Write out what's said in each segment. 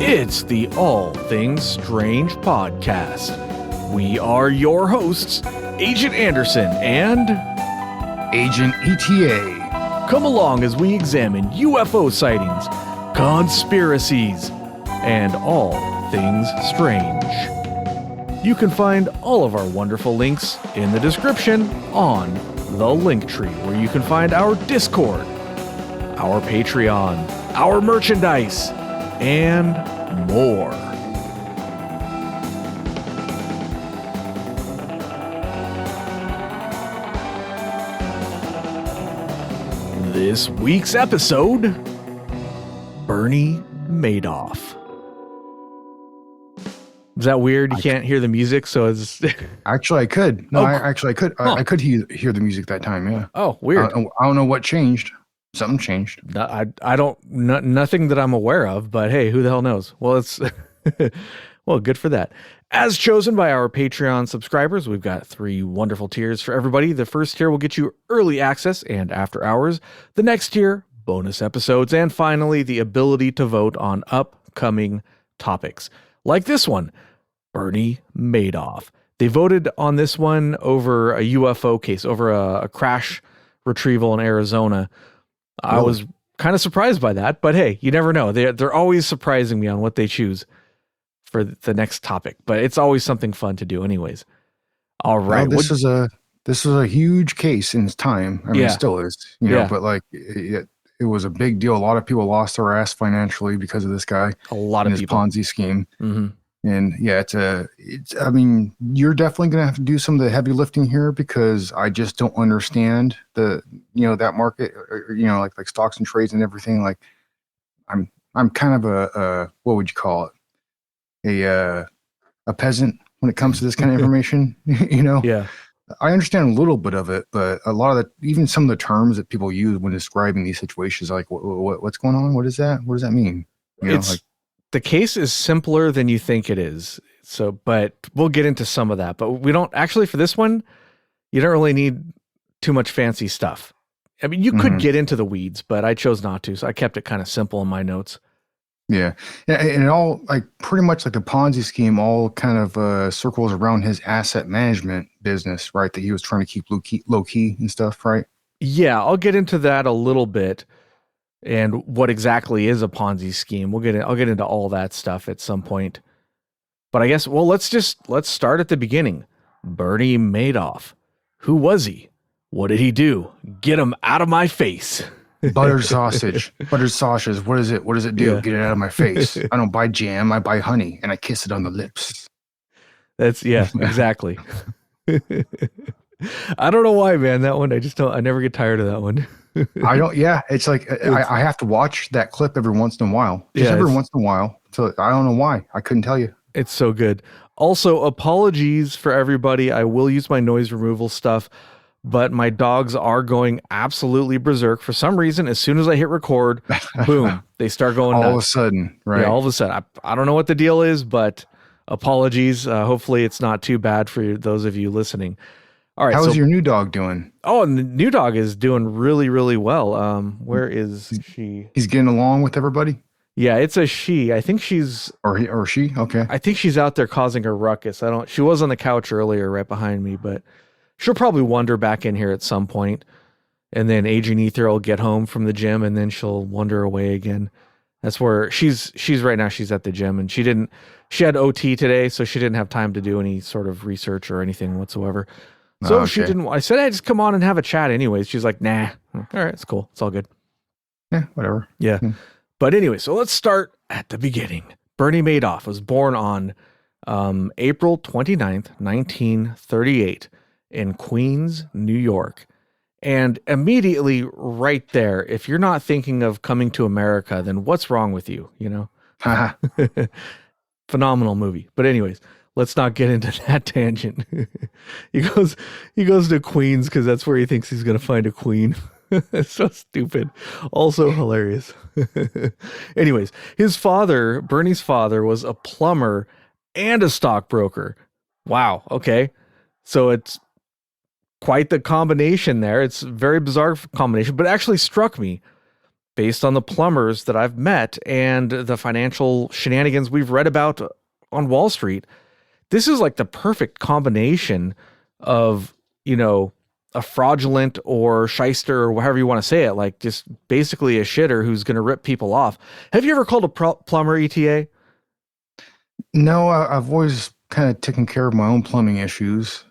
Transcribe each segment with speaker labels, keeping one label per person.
Speaker 1: It's the All Things Strange podcast. We are your hosts, Agent Anderson and
Speaker 2: Agent ETA.
Speaker 1: Come along as we examine UFO sightings, conspiracies, and all things strange. You can find all of our wonderful links in the description on the Linktree, where you can find our Discord, our Patreon, our merchandise, and more. This week's episode, Bernie Madoff. Is that weird? You can't hear the music, so it's...
Speaker 2: Actually, I could. No,
Speaker 1: Oh,
Speaker 2: I could.
Speaker 1: huh.
Speaker 2: I could hear the music that time, yeah.
Speaker 1: Oh, weird.
Speaker 2: I don't know what changed. Something changed.
Speaker 1: I don't, nothing that I'm aware of, but hey, who the hell knows? Well, it's, well, good for that. As chosen by our Patreon subscribers, we've got 3 wonderful tiers for everybody. The first tier will get you early access and after hours. The next tier, bonus episodes. And finally, the ability to vote on upcoming topics. Like this one, Bernie Madoff. They voted on this one over a UFO case, over a crash retrieval in Arizona. I was kind of surprised by that, but hey, you never know. They're always surprising me on what they choose for the next topic, but it's always something fun to do anyways. All right.
Speaker 2: Well, this is a huge case in its time. I mean,
Speaker 1: Yeah.
Speaker 2: it still is, you know, but like it was a big deal. A lot of people lost their ass financially because of this guy.
Speaker 1: A lot
Speaker 2: and
Speaker 1: of
Speaker 2: his
Speaker 1: people.
Speaker 2: Ponzi scheme.
Speaker 1: Mm-hmm.
Speaker 2: And yeah, I mean, you're definitely going to have to do some of the heavy lifting here because I just don't understand that market, or, like stocks and trades and everything. Like I'm kind of a what would you call it? A peasant when it comes to this kind of information,
Speaker 1: Yeah.
Speaker 2: I understand a little bit of it, but a lot of even some of the terms that people use when describing these situations, like what's going on? What is that? What does that mean?
Speaker 1: The case is simpler than you think it is. So, but we'll get into some of that, but we don't actually, for this one, you don't really need too much fancy stuff. I mean, you could get into the weeds, but I chose not to. So I kept it kind of simple in my notes.
Speaker 2: Yeah. And it all, like, pretty much like the Ponzi scheme, all kind of circles around his asset management business, right? That he was trying to keep low key and stuff, right?
Speaker 1: Yeah, I'll get into that a little bit. And what exactly is a Ponzi scheme? I'll get into all that stuff at some point. But I guess, well, let's start at the beginning. Bernie Madoff. Who was he? What did he do? Get him out of my face.
Speaker 2: Buttered sausage. Buttered sausage. What is it? What does it do?
Speaker 1: Yeah.
Speaker 2: Get it out of my face. I don't buy jam. I buy honey, and I kiss it on the lips.
Speaker 1: Yeah, exactly. I don't know why, man. That one, I never get tired of that one.
Speaker 2: It's like I have to watch that clip every once in a while. Once in a while. So I don't know why. I couldn't tell you.
Speaker 1: It's so good. Also, apologies for everybody. I will use my noise removal stuff, but my dogs are going absolutely berserk for some reason. As soon as I hit record, boom, they start going nuts.
Speaker 2: All of a sudden, right?
Speaker 1: Yeah, all of a sudden. I don't know what the deal is, but apologies. Hopefully it's not too bad for those of you listening. All right.
Speaker 2: How's your new dog doing?
Speaker 1: Oh, and the new dog is doing really, really well. Where is she?
Speaker 2: He's getting along with everybody?
Speaker 1: Yeah, it's a she. I think she's...
Speaker 2: Or she? Okay.
Speaker 1: I think she's out there causing a ruckus. She was on the couch earlier right behind me, but she'll probably wander back in here at some point. And then Agent Ether will get home from the gym and then she'll wander away again. That's where she's right now. She's at the gym and she had OT today, so she didn't have time to do any sort of research or anything whatsoever. So she didn't. I said, hey, just come on and have a chat anyways. She's like, nah. All right, it's cool. It's all good.
Speaker 2: Yeah, whatever.
Speaker 1: Yeah. But anyway, so let's start at the beginning. Bernie Madoff was born on April 29th, 1938 in Queens, New York. And immediately right there, if you're not thinking of coming to America, then what's wrong with you? Phenomenal movie. But anyways, let's not get into that tangent. He goes to Queens because that's where he thinks he's going to find a queen. It's so stupid. Also hilarious. Anyways, Bernie's father was a plumber and a stockbroker. Wow. Okay. So it's quite the combination there. It's a very bizarre combination, but it actually struck me based on the plumbers that I've met and the financial shenanigans we've read about on Wall Street. This is like the perfect combination of, a fraudulent or shyster or however you want to say it, like just basically a shitter who's going to rip people off. Have you ever called a plumber, ETA?
Speaker 2: No, I've always kind of taken care of my own plumbing issues,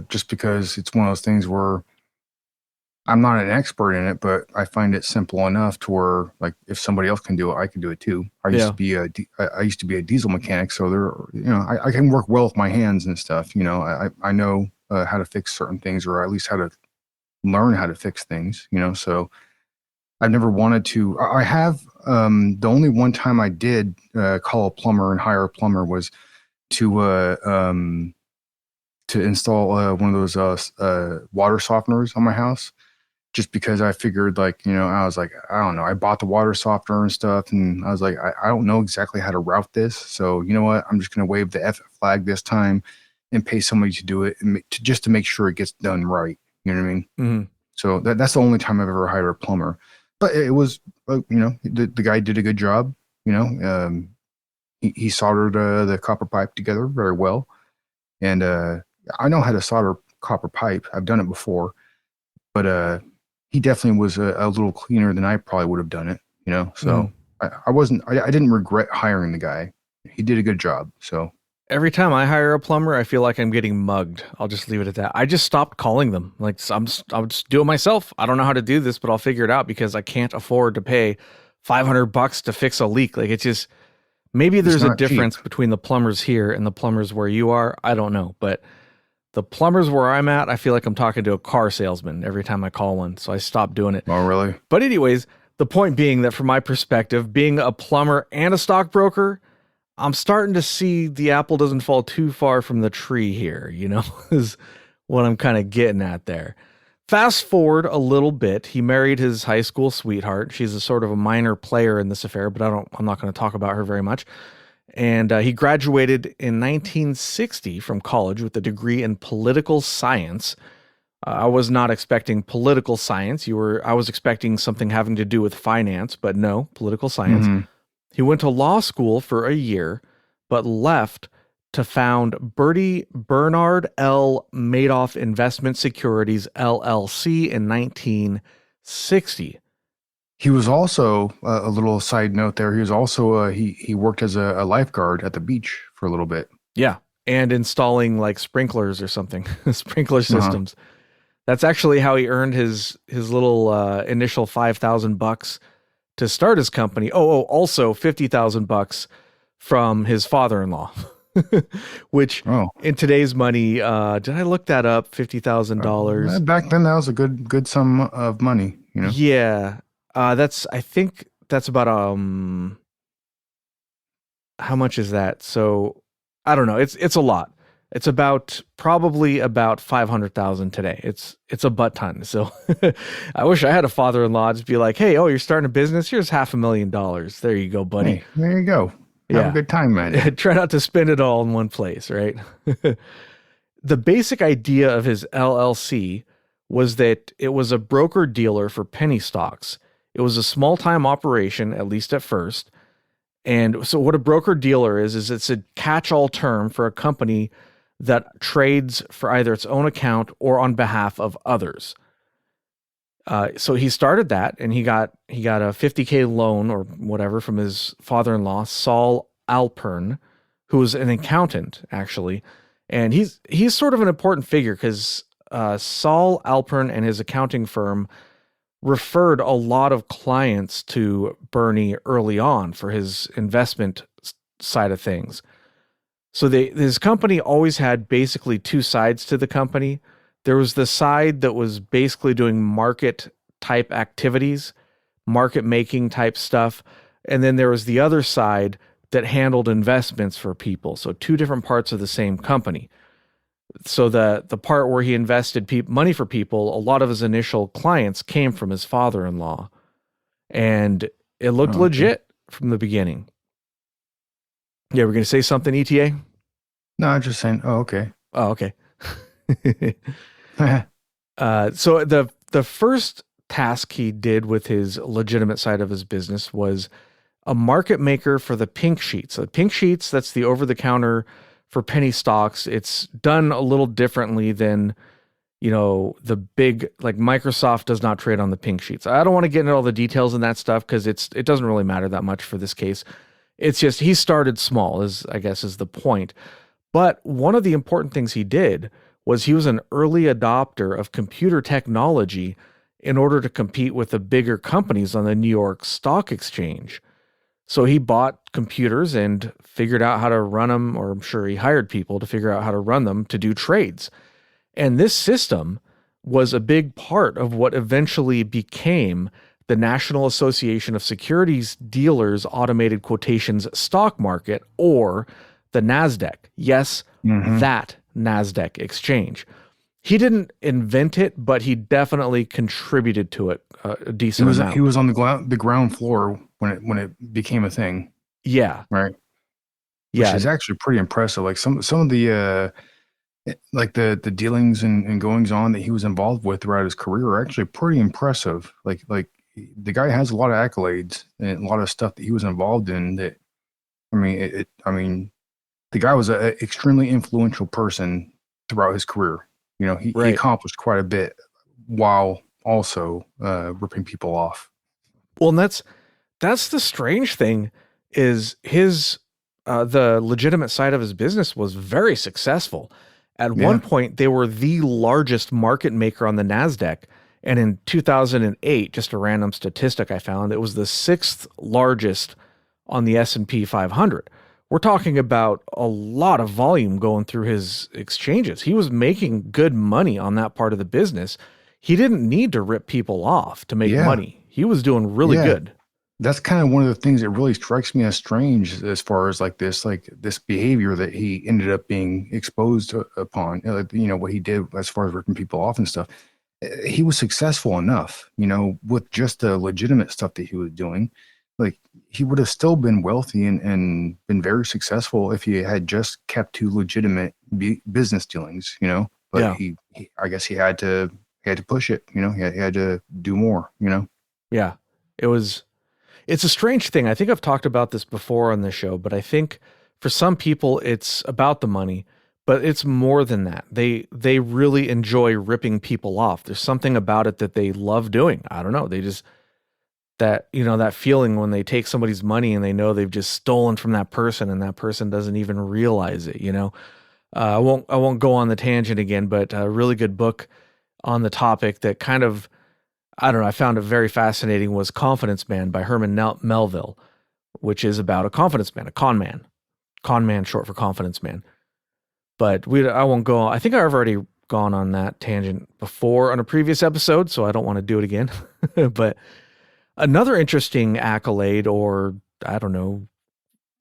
Speaker 2: just because it's one of those things where I'm not an expert in it, but I find it simple enough to where, like, if somebody else can do it, I can do it too. I used to be a diesel mechanic, so I can work well with my hands and stuff. I know how to fix certain things, or at least how to learn how to fix things. So I've never wanted to. I have. The only one time I did call a plumber and hire a plumber was to install one of those water softeners on my house. Just because I figured, I was like, I don't know. I bought the water softener and stuff, and I was like, I don't know exactly how to route this. So you know what? I'm just going to wave the F flag this time and pay somebody to do it, and just to make sure it gets done right. You know what I mean?
Speaker 1: Mm-hmm.
Speaker 2: So that's the only time I've ever hired a plumber. But it was, the guy did a good job. He soldered the copper pipe together very well, and I know how to solder copper pipe. I've done it before, but he definitely was a little cleaner than I probably would have done it, So I didn't regret hiring the guy. He did a good job. So
Speaker 1: every time I hire a plumber, I feel like I'm getting mugged. I'll just leave it at that. I just stopped calling them. Like I'll just do it myself. I don't know how to do this, but I'll figure it out because I can't afford to pay $500 to fix a leak. Like it's just, maybe there's a difference between the plumbers here and the plumbers where you are. I don't know, but the plumbers where I'm at, I feel like I'm talking to a car salesman every time I call one. So I stopped doing it.
Speaker 2: Oh, really?
Speaker 1: But anyways, the point being that from my perspective, being a plumber and a stockbroker, I'm starting to see the apple doesn't fall too far from the tree here, is what I'm kind of getting at there. Fast forward a little bit. He married his high school sweetheart. She's a sort of a minor player in this affair, but I'm not going to talk about her very much. And he graduated in 1960 from college with a degree in political science. I was not expecting political science. I was expecting something having to do with finance, but no, political science. Mm-hmm. He went to law school for a year, but left to found Bernard L. Madoff Investment Securities, LLC in 1960.
Speaker 2: He was also, a little side note there, he was also, he worked as a lifeguard at the beach for a little bit.
Speaker 1: Yeah, and installing like sprinklers or something, sprinkler systems. Uh-huh. That's actually how he earned his little initial $5,000 to start his company. Also $50,000 from his father-in-law, which in today's money, did I look that up? $50,000.
Speaker 2: Back then, that was a good sum of money.
Speaker 1: Yeah. I think that's about, how much is that? So I don't know. It's a lot. It's probably about 500,000 today. It's a butt ton. So I wish I had a father-in-law just be like, hey, you're starting a business. Here's $500,000. There you go, buddy.
Speaker 2: Hey, there you go. Have a good time, man.
Speaker 1: Try not to spend it all in one place, right? The basic idea of his LLC was that it was a broker-dealer for penny stocks. It was a small-time operation, at least at first. And so what a broker-dealer is it's a catch-all term for a company that trades for either its own account or on behalf of others. So he started that, and he got a $50K loan or whatever from his father-in-law, Saul Alpern, who was an accountant, actually. And he's sort of an important figure because Saul Alpern and his accounting firm referred a lot of clients to Bernie early on for his investment side of things. So his company always had basically two sides to the company. There was the side that was basically doing market type activities, market making type stuff. And then there was the other side that handled investments for people. So two different parts of the same company. So the part where he invested money for people, a lot of his initial clients came from his father-in-law, and it looked legit from the beginning. Yeah, we're going to say something, ETA?
Speaker 2: No, I'm just saying, okay.
Speaker 1: Oh, okay. So the first task he did with his legitimate side of his business was a market maker for the pink sheets. So pink sheets, that's the over the counter for penny stocks. It's done a little differently than, the big, like Microsoft does not trade on the pink sheets. I don't want to get into all the details in that stuff because it doesn't really matter that much for this case. It's just he started small, I guess is the point. But one of the important things he did was he was an early adopter of computer technology in order to compete with the bigger companies on the New York Stock Exchange. So he bought computers and figured out how to run them, or I'm sure he hired people to figure out how to run them to do trades. And this system was a big part of what eventually became the National Association of Securities Dealers Automated Quotations Stock Market, or the NASDAQ. Yes, that NASDAQ exchange. He didn't invent it, but he definitely contributed to it a decent amount.
Speaker 2: He was on the ground floor when it became a thing.
Speaker 1: Yeah.
Speaker 2: Right.
Speaker 1: Yeah.
Speaker 2: Which is actually pretty impressive. Like some of the like the dealings and goings on that he was involved with throughout his career are actually pretty impressive. Like the guy has a lot of accolades and a lot of stuff that he was involved in that, I mean, the guy was an extremely influential person throughout his career. He accomplished quite a bit while also ripping people off.
Speaker 1: Well, and that's the strange thing is his the legitimate side of his business was very successful. At one point, they were the largest market maker on the NASDAQ. And in 2008, just a random statistic I found, it was the sixth largest on the S&P 500. We're talking about a lot of volume going through his exchanges. He was making good money on that part of the business. He didn't need to rip people off to make money. He was doing really good.
Speaker 2: That's kind of one of the things that really strikes me as strange as far as like this behavior that he ended up being exposed upon, what he did as far as ripping people off and stuff. He was successful enough, with just the legitimate stuff that he was doing. Like he would have still been wealthy and been very successful if he had just kept to legitimate business dealings, but he I guess he had to push it, he had to do more,
Speaker 1: Yeah, it's a strange thing. I think I've talked about this before on the show, but I think for some people it's about the money, but it's more than that. They really enjoy ripping people off. There's something about it that they love doing. I don't know. They just that feeling when they take somebody's money and they know they've just stolen from that person and that person doesn't even realize it, I won't go on the tangent again, but a really good book on the topic that kind of, I don't know, I found it very fascinating, was Confidence Man by Herman Melville, which is about a confidence man, a con man short for confidence man. But I won't go on. I think I've already gone on that tangent before on a previous episode, so I don't want to do it again. But another interesting accolade, or I don't know,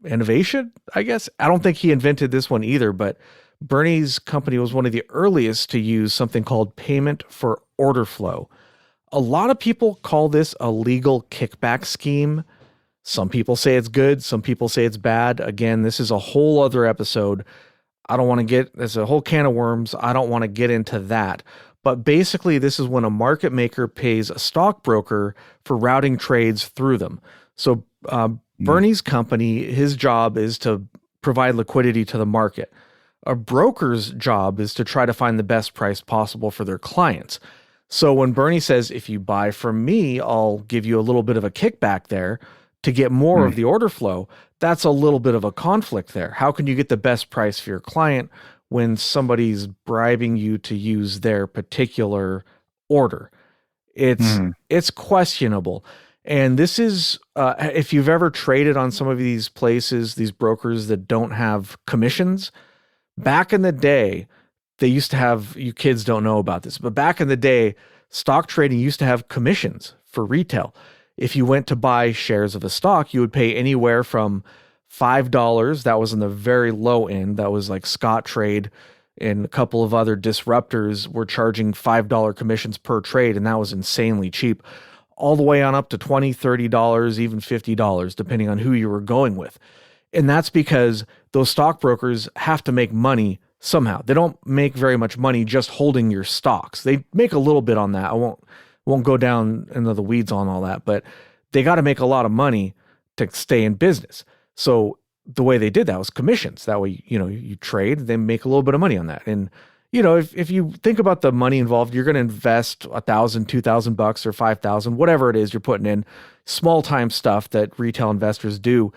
Speaker 1: innovation, I guess. I don't think he invented this one either, but Bernie's company was one of the earliest to use something called payment for order flow. A lot of people call this a legal kickback scheme. Some people say it's good. Some people say it's bad. Again, this is a whole other episode. I don't want to get, there's a whole can of worms. I don't want to get into that. But basically, this is when a market maker pays a stockbroker for routing trades through them. So Bernie's company, his job is to provide liquidity to the market. A broker's job is to try to find the best price possible for their clients. So when Bernie says, if you buy from me, I'll give you a little bit of a kickback there to get more of the order flow, that's a little bit of a conflict there. How can you get the best price for your client when somebody's bribing you to use their particular order? It's questionable. And this is, if you've ever traded on some of these places, these brokers that don't have commissions, back in the day, they used to have, you kids don't know about this, but back in the day, stock trading used to have commissions for retail. If you went to buy shares of a stock, you would pay anywhere from $5. That was in the very low end. That was like Scott Trade and a couple of other disruptors were charging $5 commissions per trade. And that was insanely cheap, all the way on up to $20, $30, even $50, depending on who you were going with. And that's because those stockbrokers have to make money somehow. They don't make very much money just holding your stocks. They make a little bit on that. I won't go down into the weeds on all that, but they got to make a lot of money to stay in business. So the way they did that was commissions. That way, you trade, they make a little bit of money on that. And if you think about the money involved, you're going to invest $1,000, $2,000 or 5,000, whatever it is you're putting in, small time stuff that retail investors do.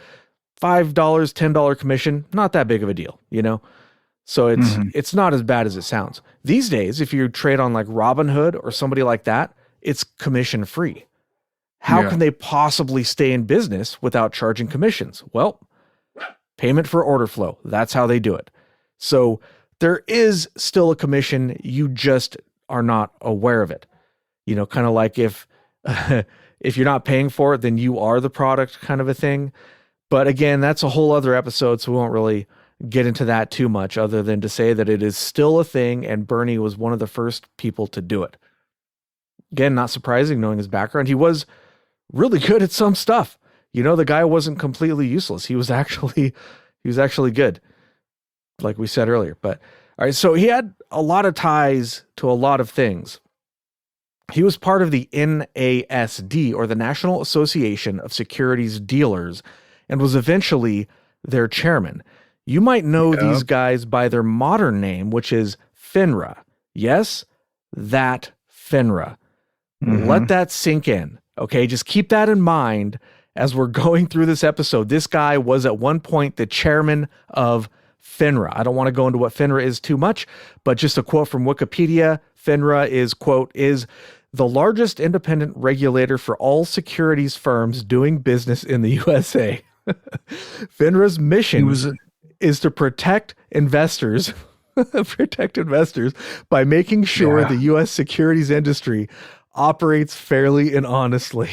Speaker 1: $5, $10 commission, not that big of a deal, So it's not as bad as it sounds. These days, if you trade on like Robinhood or somebody like that, it's commission free. How can they possibly stay in business without charging commissions? Well, payment for order flow. That's how they do it. So there is still a commission. You just are not aware of it. Kind of like if you're not paying for it, then you are the product kind of a thing. But again, that's a whole other episode, so we won't really get into that too much other than to say that it is still a thing, and Bernie was one of the first people to do it. Again, not surprising knowing his background. He was really good at some stuff. The guy wasn't completely useless. He was actually good, like we said earlier. But all right, so he had a lot of ties to a lot of things. He was part of the NASD, or the National Association of Securities Dealers, and was eventually their chairman. You might know these guys by their modern name, which is FINRA. Yes, that FINRA. Let that sink in. Okay, just keep that in mind as we're going through this episode. This guy was at one point the chairman of FINRA. I don't want to go into what FINRA is too much, but just a quote from Wikipedia. FINRA is, quote, is the largest independent regulator for all securities firms doing business in the USA. FINRA's mission is to protect investors, by making sure the U.S. securities industry operates fairly and honestly.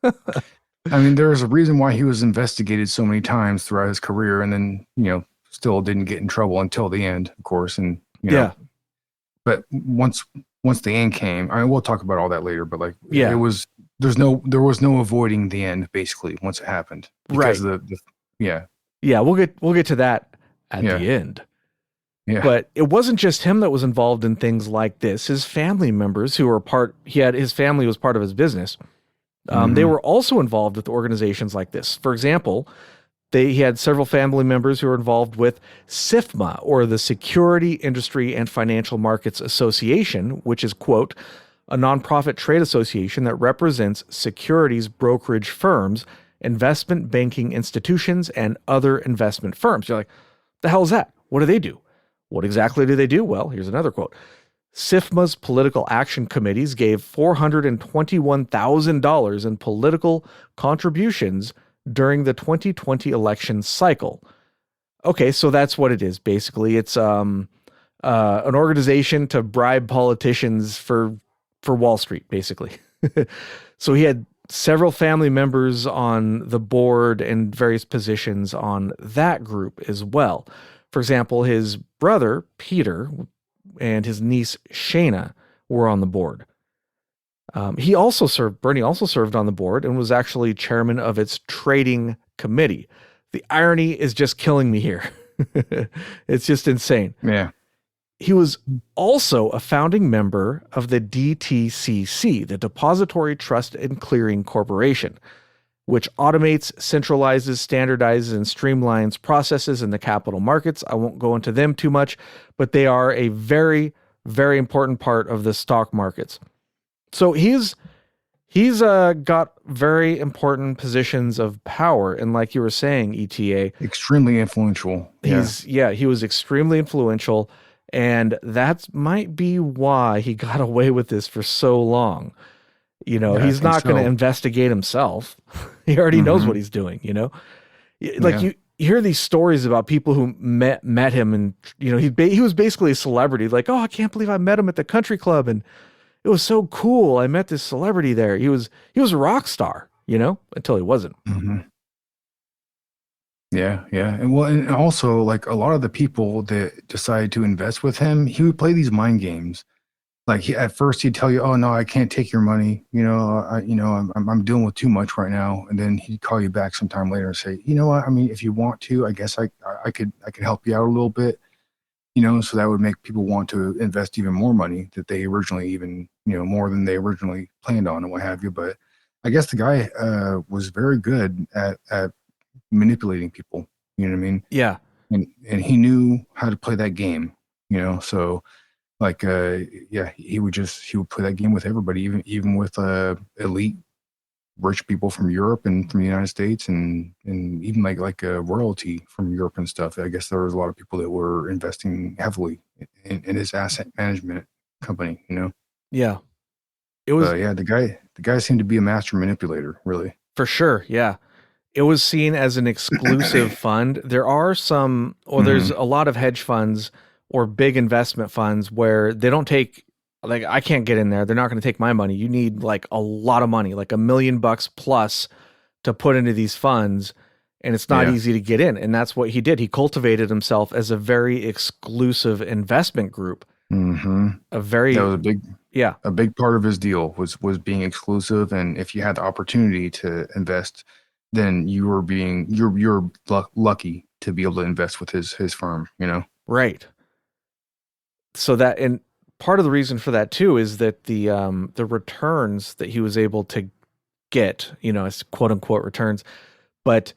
Speaker 2: I mean, there's a reason why he was investigated so many times throughout his career, and then, still didn't get in trouble until the end, of course. And, but once the end came, I mean, we'll talk about all that later, but there was no avoiding the end, basically, once it happened. Because we'll get to that at the end. Yeah. But it wasn't just him that was involved in things like this. His family members who were his family was part of his business. They were also involved with organizations like this. For example, he had several family members who were involved with SIFMA, or the Security Industry and Financial Markets Association, which is, quote, a nonprofit trade association that represents securities brokerage firms, investment banking institutions, and other investment firms. You're like, the hell is that? What do they do? What exactly do they do? Well, here's another quote. SIFMA's political action committees gave $421,000 in political contributions during the 2020 election cycle. Okay, so that's what it is. Basically, it's an organization to bribe politicians for Wall Street, basically. So he had several family members on the board and various positions on that group as well. For example, his brother, Peter, and his niece, Shayna, were on the board. Bernie also served on the board and was actually chairman of its trading committee. The irony is just killing me here. It's just insane. Yeah.
Speaker 1: He was also a founding member of the DTCC, the Depository Trust and Clearing Corporation, which automates, centralizes, standardizes, and streamlines processes in the capital markets. I won't go into them too much, but they are a very, very important part of the stock markets. So he's got very important positions of power, and like you were saying, ETA,
Speaker 2: extremely influential.
Speaker 1: He was extremely influential, and that might be why he got away with this for so long. He's not going to investigate himself. He already knows what he's doing, Like you hear these stories about people who met him, and he was basically a celebrity. Like, oh, I can't believe I met him at the country club, and it was so cool. I met this celebrity there. He was a rock star, until he wasn't.
Speaker 2: Mm-hmm. Yeah. And also, like, a lot of the people that decided to invest with him, he would play these mind games. Like, at first he'd tell you, "Oh no, I can't take your money. I'm dealing with too much right now." And then he'd call you back sometime later and say, "You know what? I mean, if you want to, I guess I could help you out a little bit." so that would make people want to invest even more money that they originally even, more than they originally planned on and what have you. But I guess the guy was very good at manipulating people. You know what I mean?
Speaker 1: Yeah.
Speaker 2: And he knew how to play that game. So like yeah, he would play that game with everybody, even with elite rich people from Europe and from the United States, and even like royalty from Europe and stuff. I guess there was a lot of people that were investing heavily in his asset management company.
Speaker 1: Yeah. It was
Speaker 2: Yeah, the guy seemed to be a master manipulator, really.
Speaker 1: for sure. Yeah. It was seen as an exclusive fund. There are some, or there's a lot of hedge funds or big investment funds where they don't take, like, I can't get in there. They're not going to take my money. You need like a lot of money, like $1 million plus to put into these funds. And it's not easy to get in. And that's what he did. He cultivated himself as a very exclusive investment group.
Speaker 2: That was a big part of his deal was being exclusive. And if you had the opportunity to invest, then you're lucky to be able to invest with his firm,
Speaker 1: Right. So that, and part of the reason for that too is that the returns that he was able to get, as quote unquote returns, but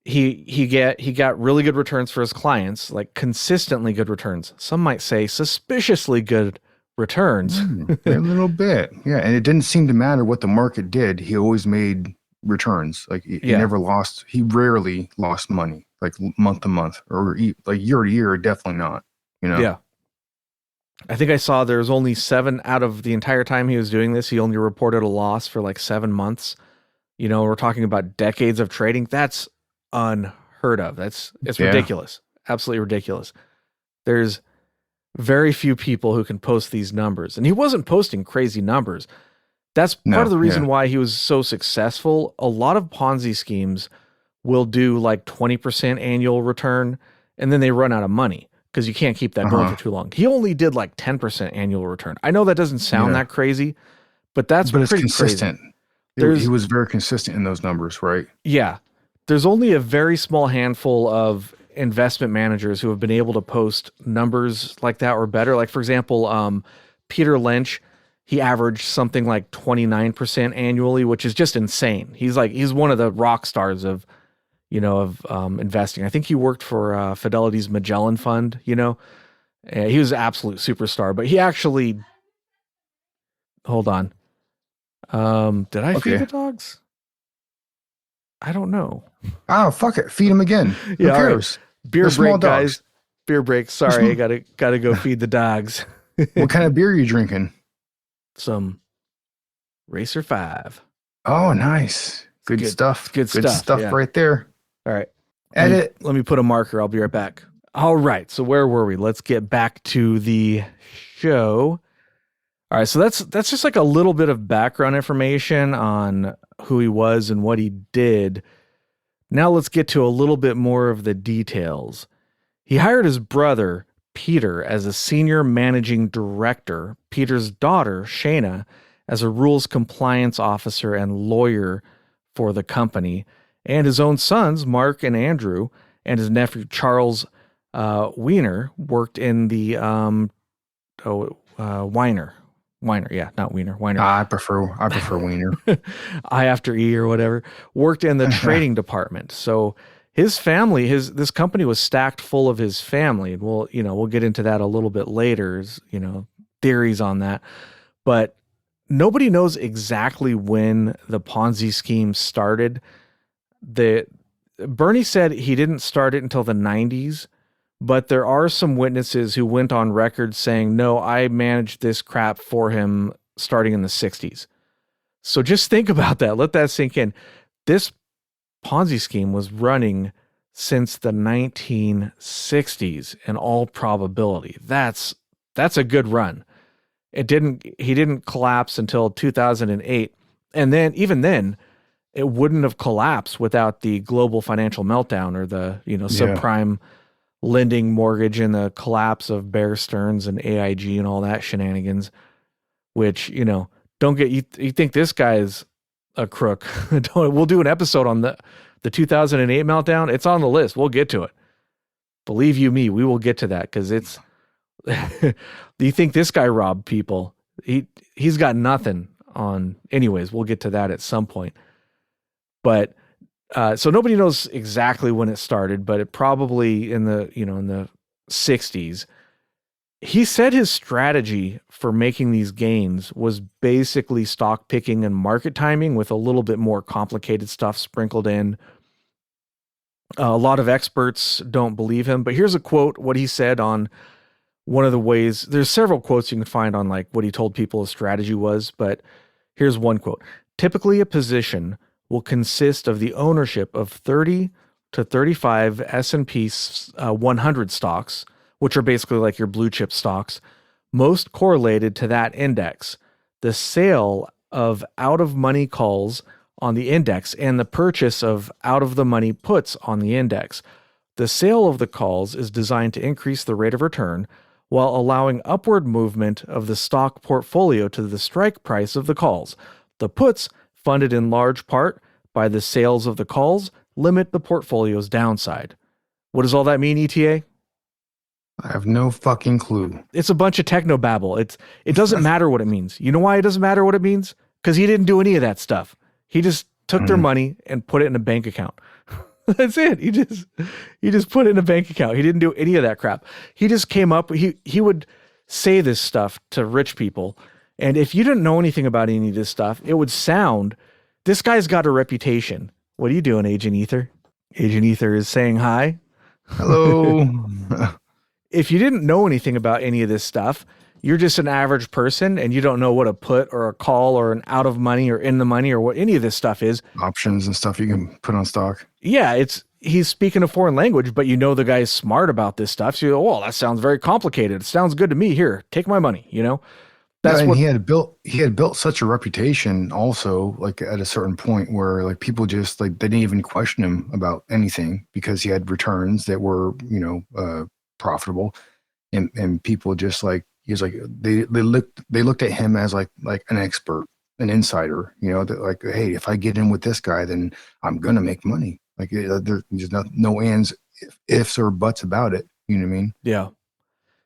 Speaker 1: he got really good returns for his clients, like consistently good returns. Some might say suspiciously good returns.
Speaker 2: A little bit. Yeah. And it didn't seem to matter what the market did. He always made returns. Like he never lost. He rarely lost money, like month to month or like year to year. Definitely not,
Speaker 1: Yeah. I think I saw there's only 7 out of the entire time he was doing this. He only reported a loss for like 7 months. We're talking about decades of trading. That's unheard of. It's ridiculous. Absolutely ridiculous. There's very few people who can post these numbers, and he wasn't posting crazy numbers. That's part of the reason why he was so successful. A lot of Ponzi schemes will do like 20% annual return, and then they run out of money because you can't keep that going for too long. He only did like 10% annual return. I know that doesn't sound that crazy, but it's pretty
Speaker 2: consistent. He was very consistent in those numbers, right?
Speaker 1: Yeah. There's only a very small handful of investment managers who have been able to post numbers like that or better. Like, for example, Peter Lynch, he averaged something like 29% annually, which is just insane. He's one of the rock stars of investing. I think he worked for Fidelity's Magellan Fund, he was an absolute superstar, but he actually, hold on. Did I feed the dogs? I don't know.
Speaker 2: Oh, fuck it. Feed them again.
Speaker 1: Yeah,
Speaker 2: Who cares?
Speaker 1: Right. Beer
Speaker 2: They're
Speaker 1: break, guys. Beer break. Sorry, I gotta go feed the dogs.
Speaker 2: What kind of beer are you drinking?
Speaker 1: Some Racer 5.
Speaker 2: Oh, nice. Good stuff.
Speaker 1: Good stuff
Speaker 2: right there.
Speaker 1: All right.
Speaker 2: Edit.
Speaker 1: Let me put a marker. I'll be right back. All right. So where were we? Let's get back to the show. All right. So that's just like a little bit of background information on who he was and what he did. Now let's get to a little bit more of the details. He hired his brother, Peter, as a senior managing director, Peter's daughter, Shayna, as a rules compliance officer and lawyer for the company, and his own sons, Mark and Andrew, and his nephew, Charles Wiener, worked in the Weiner, yeah, not Wiener, Weiner.
Speaker 2: I prefer Wiener.
Speaker 1: I after E or whatever, worked in the trading department. So his family, this company was stacked full of his family. And we'll get into that a little bit later, theories on that. But nobody knows exactly when the Ponzi scheme started. Bernie said he didn't start it until the 90s. But there are some witnesses who went on record saying, no, I managed this crap for him starting in the 60s. So just think about that. Let that sink in. This Ponzi scheme was running since the 1960s in all probability. That's a good run. He didn't collapse until 2008. And then even then, it wouldn't have collapsed without the global financial meltdown or the, subprime lending mortgage and the collapse of Bear Stearns and AIG and all that shenanigans, which, don't get, you think this guy's a crook. We'll do an episode on the 2008 meltdown. It's on the list. We'll get to it. Believe you me, we will get to that because it's Do you think this guy robbed people? He's got nothing on. Anyways, we'll get to that at some point. But so nobody knows exactly when it started, but it probably in the 60s. He said his strategy for making these gains was basically stock picking and market timing with a little bit more complicated stuff sprinkled in. A lot of experts don't believe him, but here's a quote, what he said on one of the ways. There's several quotes you can find on like what he told people his strategy was, but here's one quote. Typically a position will consist of the ownership of 30 to 35 S&P 100 stocks, which are basically like your blue chip stocks, most correlated to that index. The sale of out of money calls on the index and the purchase of out of the money puts on the index. The sale of the calls is designed to increase the rate of return while allowing upward movement of the stock portfolio to the strike price of the calls. The puts, funded in large part by the sales of the calls, limit the portfolio's downside. What does all that mean, ETA?
Speaker 2: I have no fucking clue.
Speaker 1: It's a bunch of technobabble. It doesn't matter what it means. You know why it doesn't matter what it means? Because he didn't do any of that stuff. He just took their money and put it in a bank account. That's it. He just put it in a bank account. He didn't do any of that crap. He just came up. He would say this stuff to rich people, and if you didn't know anything about any of this stuff, it would sound. This guy's got a reputation. What are you doing, Agent Ether? Agent Ether is saying hi.
Speaker 2: Hello.
Speaker 1: If you didn't know anything about any of this stuff, you're just an average person and you don't know what a put or a call or an out of money or in the money or what any of this stuff is.
Speaker 2: Options and stuff you can put on stock.
Speaker 1: Yeah, he's speaking a foreign language, but you know the guy's smart about this stuff. So you go, well, that sounds very complicated. It sounds good to me. Here, take my money, That's
Speaker 2: and
Speaker 1: what
Speaker 2: he had built such a reputation also, like at a certain point where like people just like they didn't even question him about anything because he had returns that were, profitable, and people just like he was like they looked at him as like an expert, an insider, that like, hey, if I get in with this guy, then I'm gonna make money. Like there's no ands, ifs or buts about it. You know what I mean?
Speaker 1: Yeah.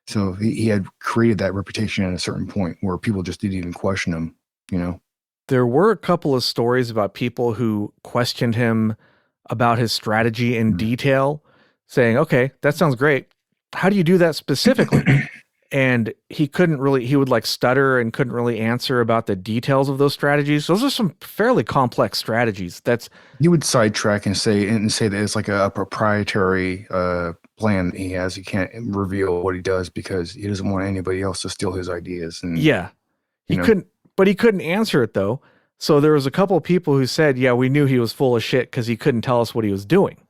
Speaker 2: So he had created that reputation at a certain point where people just didn't even question him.
Speaker 1: There were a couple of stories about people who questioned him about his strategy in detail, saying, okay, that sounds great. How do you do that specifically? And he would like stutter and couldn't really answer about the details of those strategies. Those are some fairly complex strategies.
Speaker 2: He would sidetrack and say that it's like a proprietary plan that he has. He can't reveal what he does because he doesn't want anybody else to steal his ideas. And
Speaker 1: yeah, he couldn't answer it though. So there was a couple of people who said, yeah, we knew he was full of shit because he couldn't tell us what he was doing.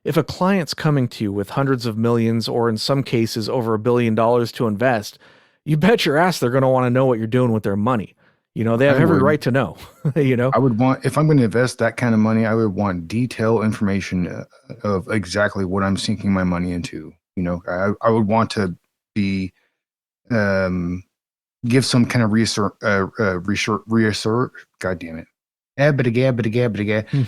Speaker 1: If a client's coming to you with hundreds of millions, or in some cases over $1 billion to invest, you bet your ass they're going to want to know what you're doing with their money. They have every right to know.
Speaker 2: I would want, if I'm going to invest that kind of money, I would want detailed information of exactly what I'm sinking my money into. I would want to be give some kind of reassert. God damn it.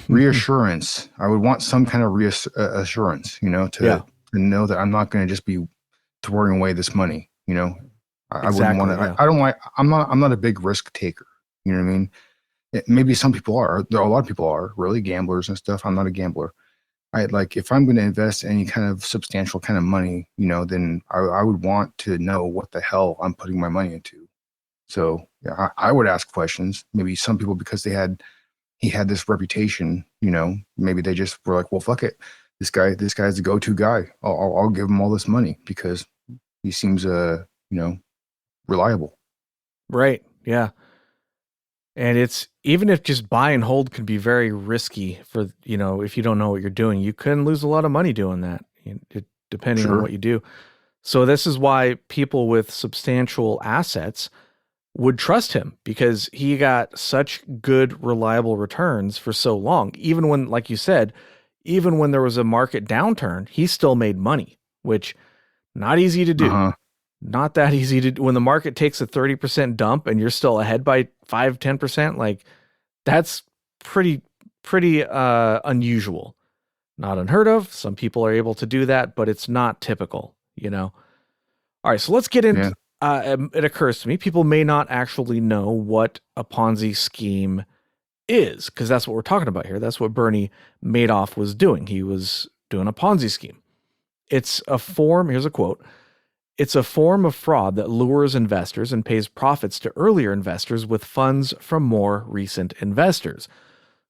Speaker 2: Reassurance. I would want some kind of reassurance, to know that I'm not going to just be throwing away this money. I wouldn't want to. Yeah. I don't like. I'm not a big risk taker. You know what I mean? Maybe some people are. There are a lot of people are really gamblers and stuff. I'm not a gambler. If I'm going to invest any kind of substantial kind of money, then I would want to know what the hell I'm putting my money into. So yeah, I would ask questions. Maybe some people, because he had this reputation, maybe they just were like, well, fuck it. This guy's the go-to guy. I'll give him all this money because he seems, reliable.
Speaker 1: Right. Yeah. And it's, even if just buy and hold can be very risky for, if you don't know what you're doing, you can lose a lot of money doing that, depending on what you do. So this is why people with substantial assets would trust him, because he got such good, reliable returns for so long. Even when, like you said, even when there was a market downturn, he still made money, which not easy to do.
Speaker 2: Uh-huh.
Speaker 1: Not that easy to do. When the market takes a 30% dump and you're still ahead by 5-10%, like that's pretty unusual. Not unheard of. Some people are able to do that, but it's not typical, All right, so let's get into.
Speaker 2: Yeah.
Speaker 1: It occurs to me people may not actually know what a Ponzi scheme is, because that's what we're talking about here. That's what Bernie Madoff was doing. He was doing a Ponzi scheme. It's a form. Here's a quote. It's a form of fraud that lures investors and pays profits to earlier investors with funds from more recent investors.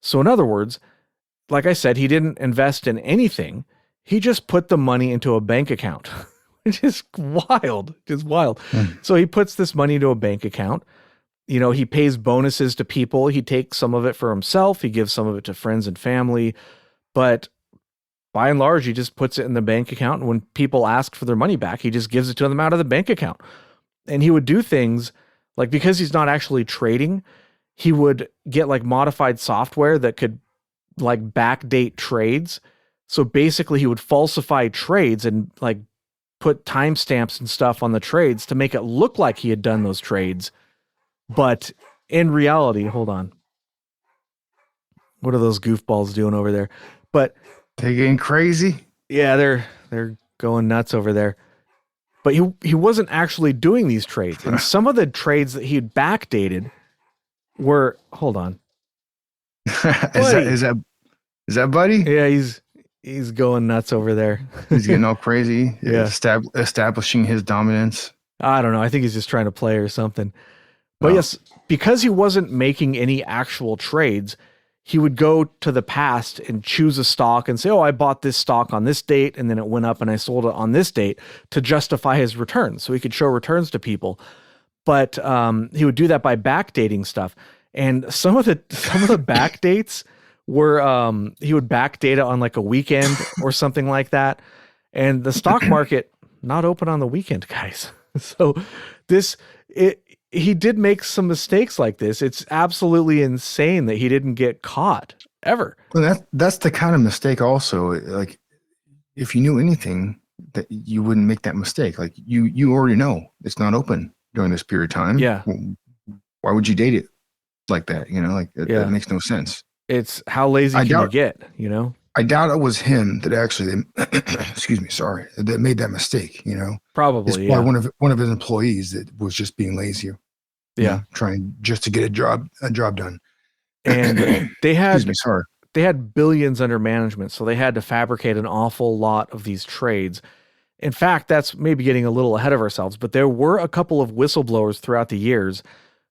Speaker 1: So, in other words, like I said, he didn't invest in anything. He just put the money into a bank account, which is wild. Just wild. So he puts this money into a bank account. You know, he pays bonuses to people. He takes some of it for himself. He gives some of it to friends and family. But by and large, he just puts it in the bank account. And when people ask for their money back, he just gives it to them out of the bank account. And he would do things like, because he's not actually trading, he would get like modified software that could like backdate trades. So basically he would falsify trades and like put timestamps and stuff on the trades to make it look like he had done those trades. But in reality, hold on. What are those goofballs doing over there? But
Speaker 2: They getting crazy.
Speaker 1: yeah, they're going nuts over there. But he wasn't actually doing these trades. And some of the trades that he had backdated were, hold on.
Speaker 2: Is that Buddy?
Speaker 1: Yeah, he's going nuts over there.
Speaker 2: He's getting all crazy.
Speaker 1: Yeah.
Speaker 2: Establishing his dominance.
Speaker 1: I don't know. I think he's just trying to play or something. But yes, because he wasn't making any actual trades, he would go to the past and choose a stock and say, oh, I bought this stock on this date, and then it went up and I sold it on this date to justify his returns. So he could show returns to people. But he would do that by backdating stuff. And some of the backdates were he would backdate it on like a weekend or something like that. And the stock market not open on the weekend, guys. So he did make some mistakes like this. It's absolutely insane that he didn't get caught ever.
Speaker 2: Well, that's the kind of mistake also. Like, if you knew anything, that you wouldn't make that mistake. Like, you already know it's not open during this period of time.
Speaker 1: Yeah.
Speaker 2: Why would you date it like that? You know, like that makes no sense.
Speaker 1: It's how lazy can you get, you know?
Speaker 2: I doubt it was him that actually, excuse me, sorry, that made that mistake, you know?
Speaker 1: Probably,
Speaker 2: it's probably one of his employees that was just being lazy.
Speaker 1: Yeah.
Speaker 2: Trying just to get a job done.
Speaker 1: And they had,
Speaker 2: excuse me, sorry.
Speaker 1: They had billions under management, so they had to fabricate an awful lot of these trades. In fact, that's maybe getting a little ahead of ourselves, but there were a couple of whistleblowers throughout the years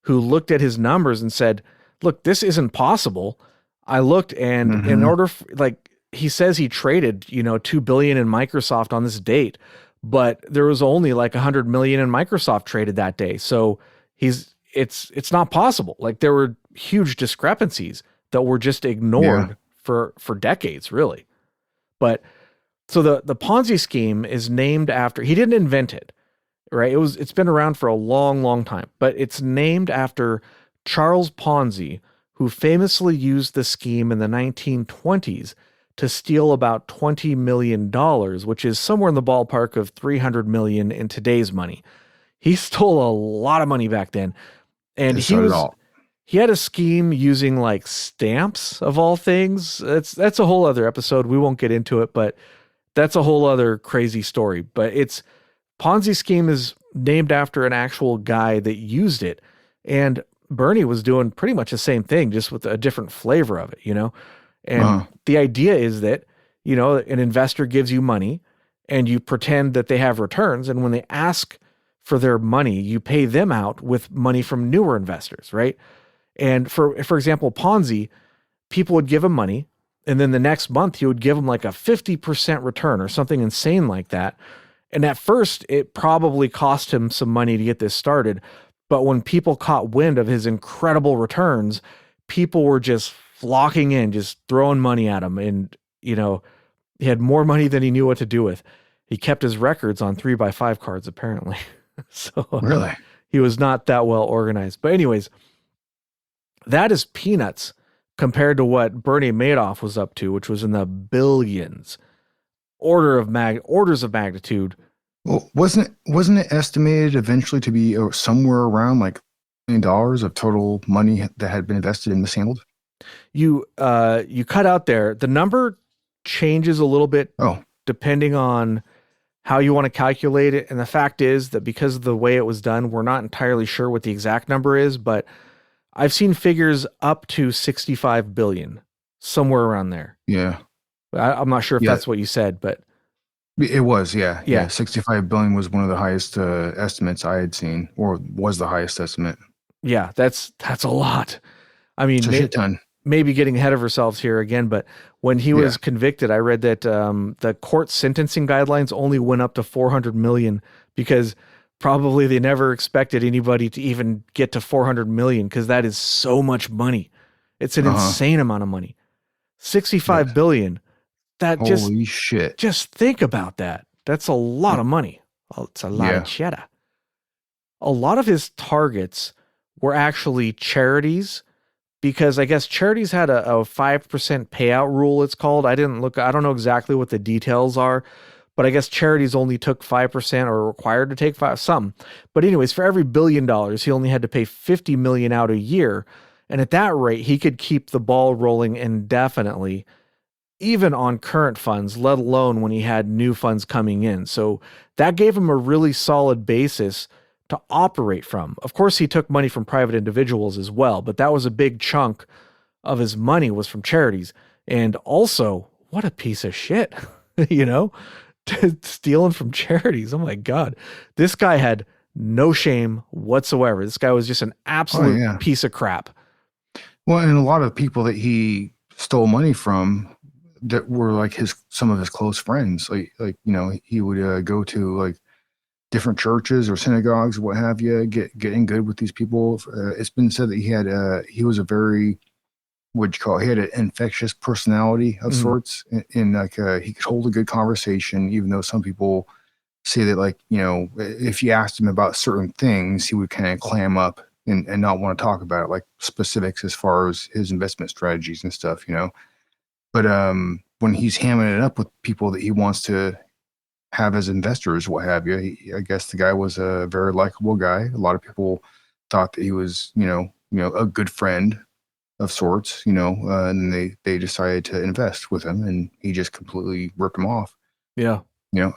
Speaker 1: who looked at his numbers and said, look, this isn't possible. I looked, and in order like he says he traded, $2 billion in Microsoft on this date, but there was only like 100 million in Microsoft traded that day. So it's not possible. Like, there were huge discrepancies that were just ignored for decades, really. But so the Ponzi scheme is named after, he didn't invent it, right? It's been around for a long, long time, but it's named after Charles Ponzi, who famously used the scheme in the 1920s to steal about $20 million, which is somewhere in the ballpark of 300 million in today's money. He stole a lot of money back then. And he had a scheme using like stamps of all things. That's a whole other episode. We won't get into it, but that's a whole other crazy story. But Ponzi scheme is named after an actual guy that used it. And Bernie was doing pretty much the same thing, just with a different flavor of it, And the idea is that, an investor gives you money and you pretend that they have returns. And when they ask for their money, you pay them out with money from newer investors, right? And for example, Ponzi, people would give him money, and then the next month he would give them like a 50% return or something insane like that. And at first, it probably cost him some money to get this started. But when people caught wind of his incredible returns, people were just flocking in, just throwing money at him. And, he had more money than he knew what to do with. He kept his records on 3x5 cards, apparently. So
Speaker 2: really,
Speaker 1: he was not that well organized. But anyways, that is peanuts compared to what Bernie Madoff was up to, which was in the billions, orders of magnitude.
Speaker 2: Well, wasn't it estimated eventually to be somewhere around like $1 million of total money that had been invested and mishandled?
Speaker 1: You cut out there. The number changes a little bit depending on how you want to calculate it. And the fact is that because of the way it was done, we're not entirely sure what the exact number is, but I've seen figures up to 65 billion, somewhere around there.
Speaker 2: Yeah.
Speaker 1: I'm not sure if
Speaker 2: Yeah.
Speaker 1: that's what you said, but
Speaker 2: It was, yeah.
Speaker 1: Yeah.
Speaker 2: 65 billion was one of the highest estimates I had seen, or was the highest estimate.
Speaker 1: yeah, that's a lot. I mean,
Speaker 2: It's a shit ton.
Speaker 1: maybe getting ahead of ourselves here again, but when he was convicted, I read that the court sentencing guidelines only went up to 400 million because probably they never expected anybody to even get to 400 million because that is so much money. It's an insane amount of money. 65 billion. That
Speaker 2: Holy shit.
Speaker 1: Just think about that. That's a lot of money. It's a lot of cheddar. A lot of his targets were actually charities because I guess charities had a 5% payout rule, it's called. I don't know exactly what the details are, but I guess charities only took 5% or required to take some. But anyways, for every $1 billion, he only had to pay 50 million out a year. And at that rate, he could keep the ball rolling indefinitely, even on current funds, let alone when he had new funds coming in. So that gave him a really solid basis to operate from. Of course, he took money from private individuals as well, but that was a big chunk of his money was from charities. And also, what a piece of shit, stealing from charities. Oh my God. This guy had no shame whatsoever. This guy was just an absolute piece of crap.
Speaker 2: Well, and a lot of people that he stole money from that were like some of his close friends, he would go to like different churches or synagogues, what have you, getting good with these people. It's been said that he was a very, he had an infectious personality of sorts, and he could hold a good conversation, even though some people say that if you asked him about certain things, he would kind of clam up and not want to talk about it, like specifics as far as his investment strategies and stuff, But when he's hamming it up with people that he wants to have as investors, what have you, I guess the guy was a very likable guy. A lot of people thought that he was, a good friend of sorts, and they decided to invest with him, and he just completely ripped them off.
Speaker 1: Yeah.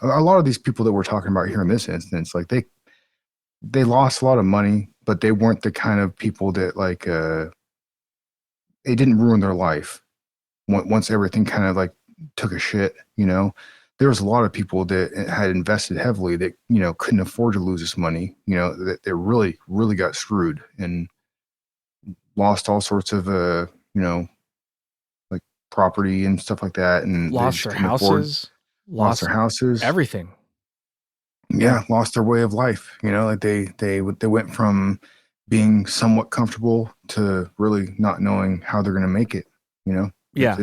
Speaker 2: A lot of these people that we're talking about here in this instance, like they lost a lot of money, but they weren't the kind of people that it didn't ruin their life. Once everything kind of like took a shit, there was a lot of people that had invested heavily that, couldn't afford to lose this money, that they really, really got screwed and lost all sorts of, like property and stuff like that. And
Speaker 1: lost their houses,
Speaker 2: lost their houses,
Speaker 1: everything.
Speaker 2: Yeah. Lost their way of life. Like they went from being somewhat comfortable to really not knowing how they're going to make it,
Speaker 1: Yeah.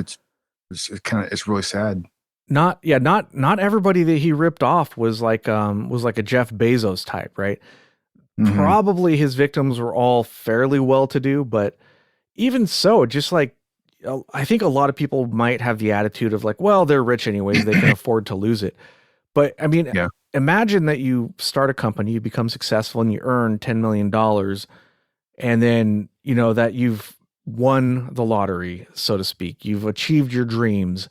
Speaker 2: It's really sad.
Speaker 1: Not everybody that he ripped off was like a Jeff Bezos type, right? Mm-hmm. Probably his victims were all fairly well-to-do, but even so, just like, I think a lot of people might have the attitude of like, well, they're rich anyways, they can afford to lose it. But I mean, imagine that you start a company, you become successful, and you earn $10 million, and then, that you've won the lottery, so to speak. You've achieved your dreams.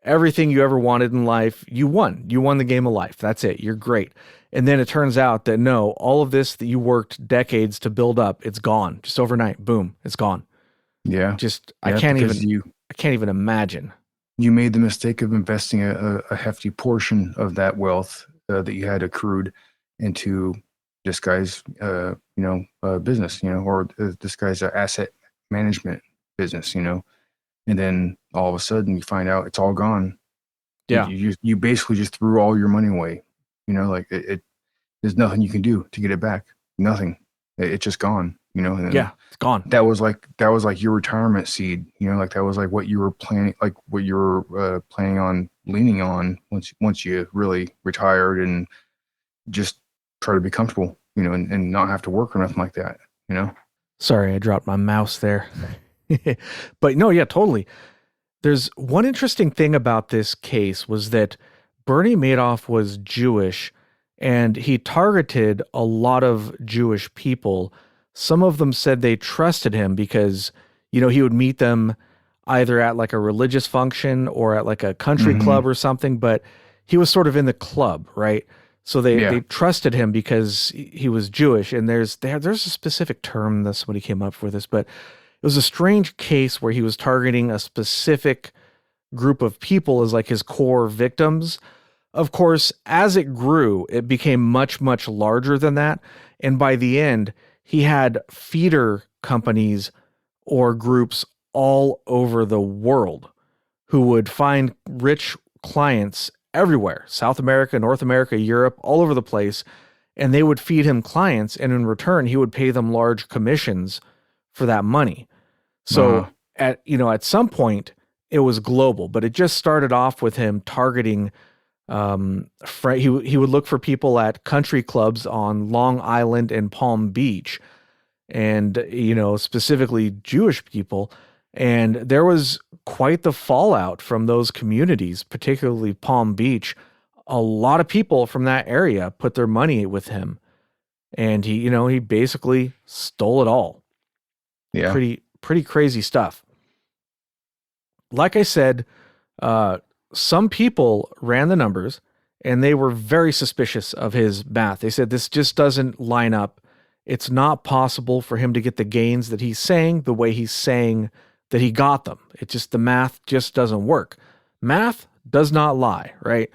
Speaker 1: Everything you ever wanted in life, you won. You won the game of life. That's it. You're great. And then it turns out that no, all of this that you worked decades to build up, it's gone. Just overnight. Boom. It's gone.
Speaker 2: Yeah.
Speaker 1: I can't even imagine.
Speaker 2: You made the mistake of investing a hefty portion of that wealth that you had accrued into this guy's, business, or this guy's asset management business, and then all of a sudden you find out it's all gone.
Speaker 1: Yeah.
Speaker 2: You basically just threw all your money away, there's nothing you can do to get it back. Nothing. It's just gone, and
Speaker 1: it's gone.
Speaker 2: That was like your retirement seed, like that was like what you were planning, like what you were planning on leaning on once you really retired and just try to be comfortable, and not have to work or nothing like that,
Speaker 1: Sorry, I dropped my mouse there. But no, yeah, totally. There's one interesting thing about this case was that Bernie Madoff was Jewish, and he targeted a lot of Jewish people. Some of them said they trusted him because, he would meet them either at like a religious function or at like a country club or something, but he was sort of in the club, right? So they
Speaker 2: Yeah.
Speaker 1: trusted him because he was Jewish. And there's a specific term that somebody came up with this, but it was a strange case where he was targeting a specific group of people as like his core victims. Of course, as it grew, it became much, much larger than that. And by the end, he had feeder companies or groups all over the world who would find rich clients everywhere, South America, North America, Europe, all over the place. And they would feed him clients. And in return, he would pay them large commissions for that money. So at some point it was global, but it just started off with him targeting, he would look for people at country clubs on Long Island and Palm Beach, and, specifically Jewish people. And there was quite the fallout from those communities, particularly Palm Beach. A lot of people from that area put their money with him, and he basically stole it all.
Speaker 2: Yeah.
Speaker 1: Pretty crazy stuff. Like I said, some people ran the numbers and they were very suspicious of his math. They said this just doesn't line up. It's not possible for him to get the gains that he's saying the way he's saying that he got them. The math just doesn't work. Math does not lie, right?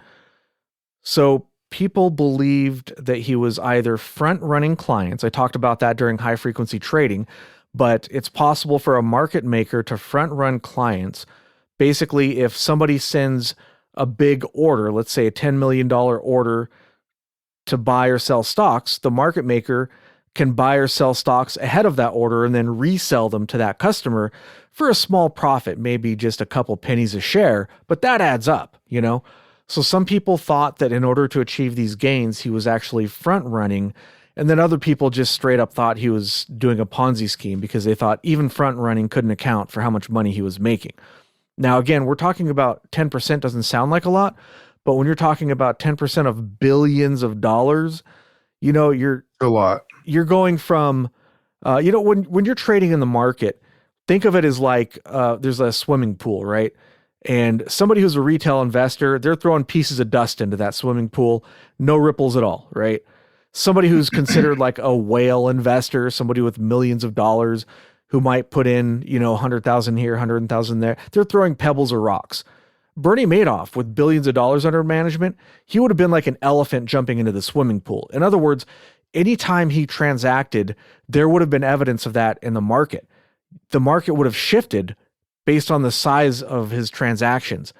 Speaker 1: So people believed that he was either front-running clients. I talked about that during high-frequency trading, but it's possible for a market maker to front-run clients. Basically, if somebody sends a big order, let's say a $10 million order to buy or sell stocks, the market maker can buy or sell stocks ahead of that order and then resell them to that customer for a small profit, maybe just a couple pennies a share, but that adds up, So some people thought that in order to achieve these gains, he was actually front running. And then other people just straight up thought he was doing a Ponzi scheme because they thought even front running couldn't account for how much money he was making. Now, again, we're talking about 10% doesn't sound like a lot, but when you're talking about 10% of billions of dollars, you're
Speaker 2: a lot.
Speaker 1: You're going from, when you're trading in the market, think of it as like there's a swimming pool, right? And somebody who's a retail investor, they're throwing pieces of dust into that swimming pool, no ripples at all, right? Somebody who's considered like a whale investor, somebody with millions of dollars who might put in, 100,000 here, 100,000 there, they're throwing pebbles or rocks. Bernie Madoff, with billions of dollars under management, he would have been like an elephant jumping into the swimming pool. In other words, anytime he transacted, there would have been evidence of that in the market. The market would have shifted based on the size of his transactions,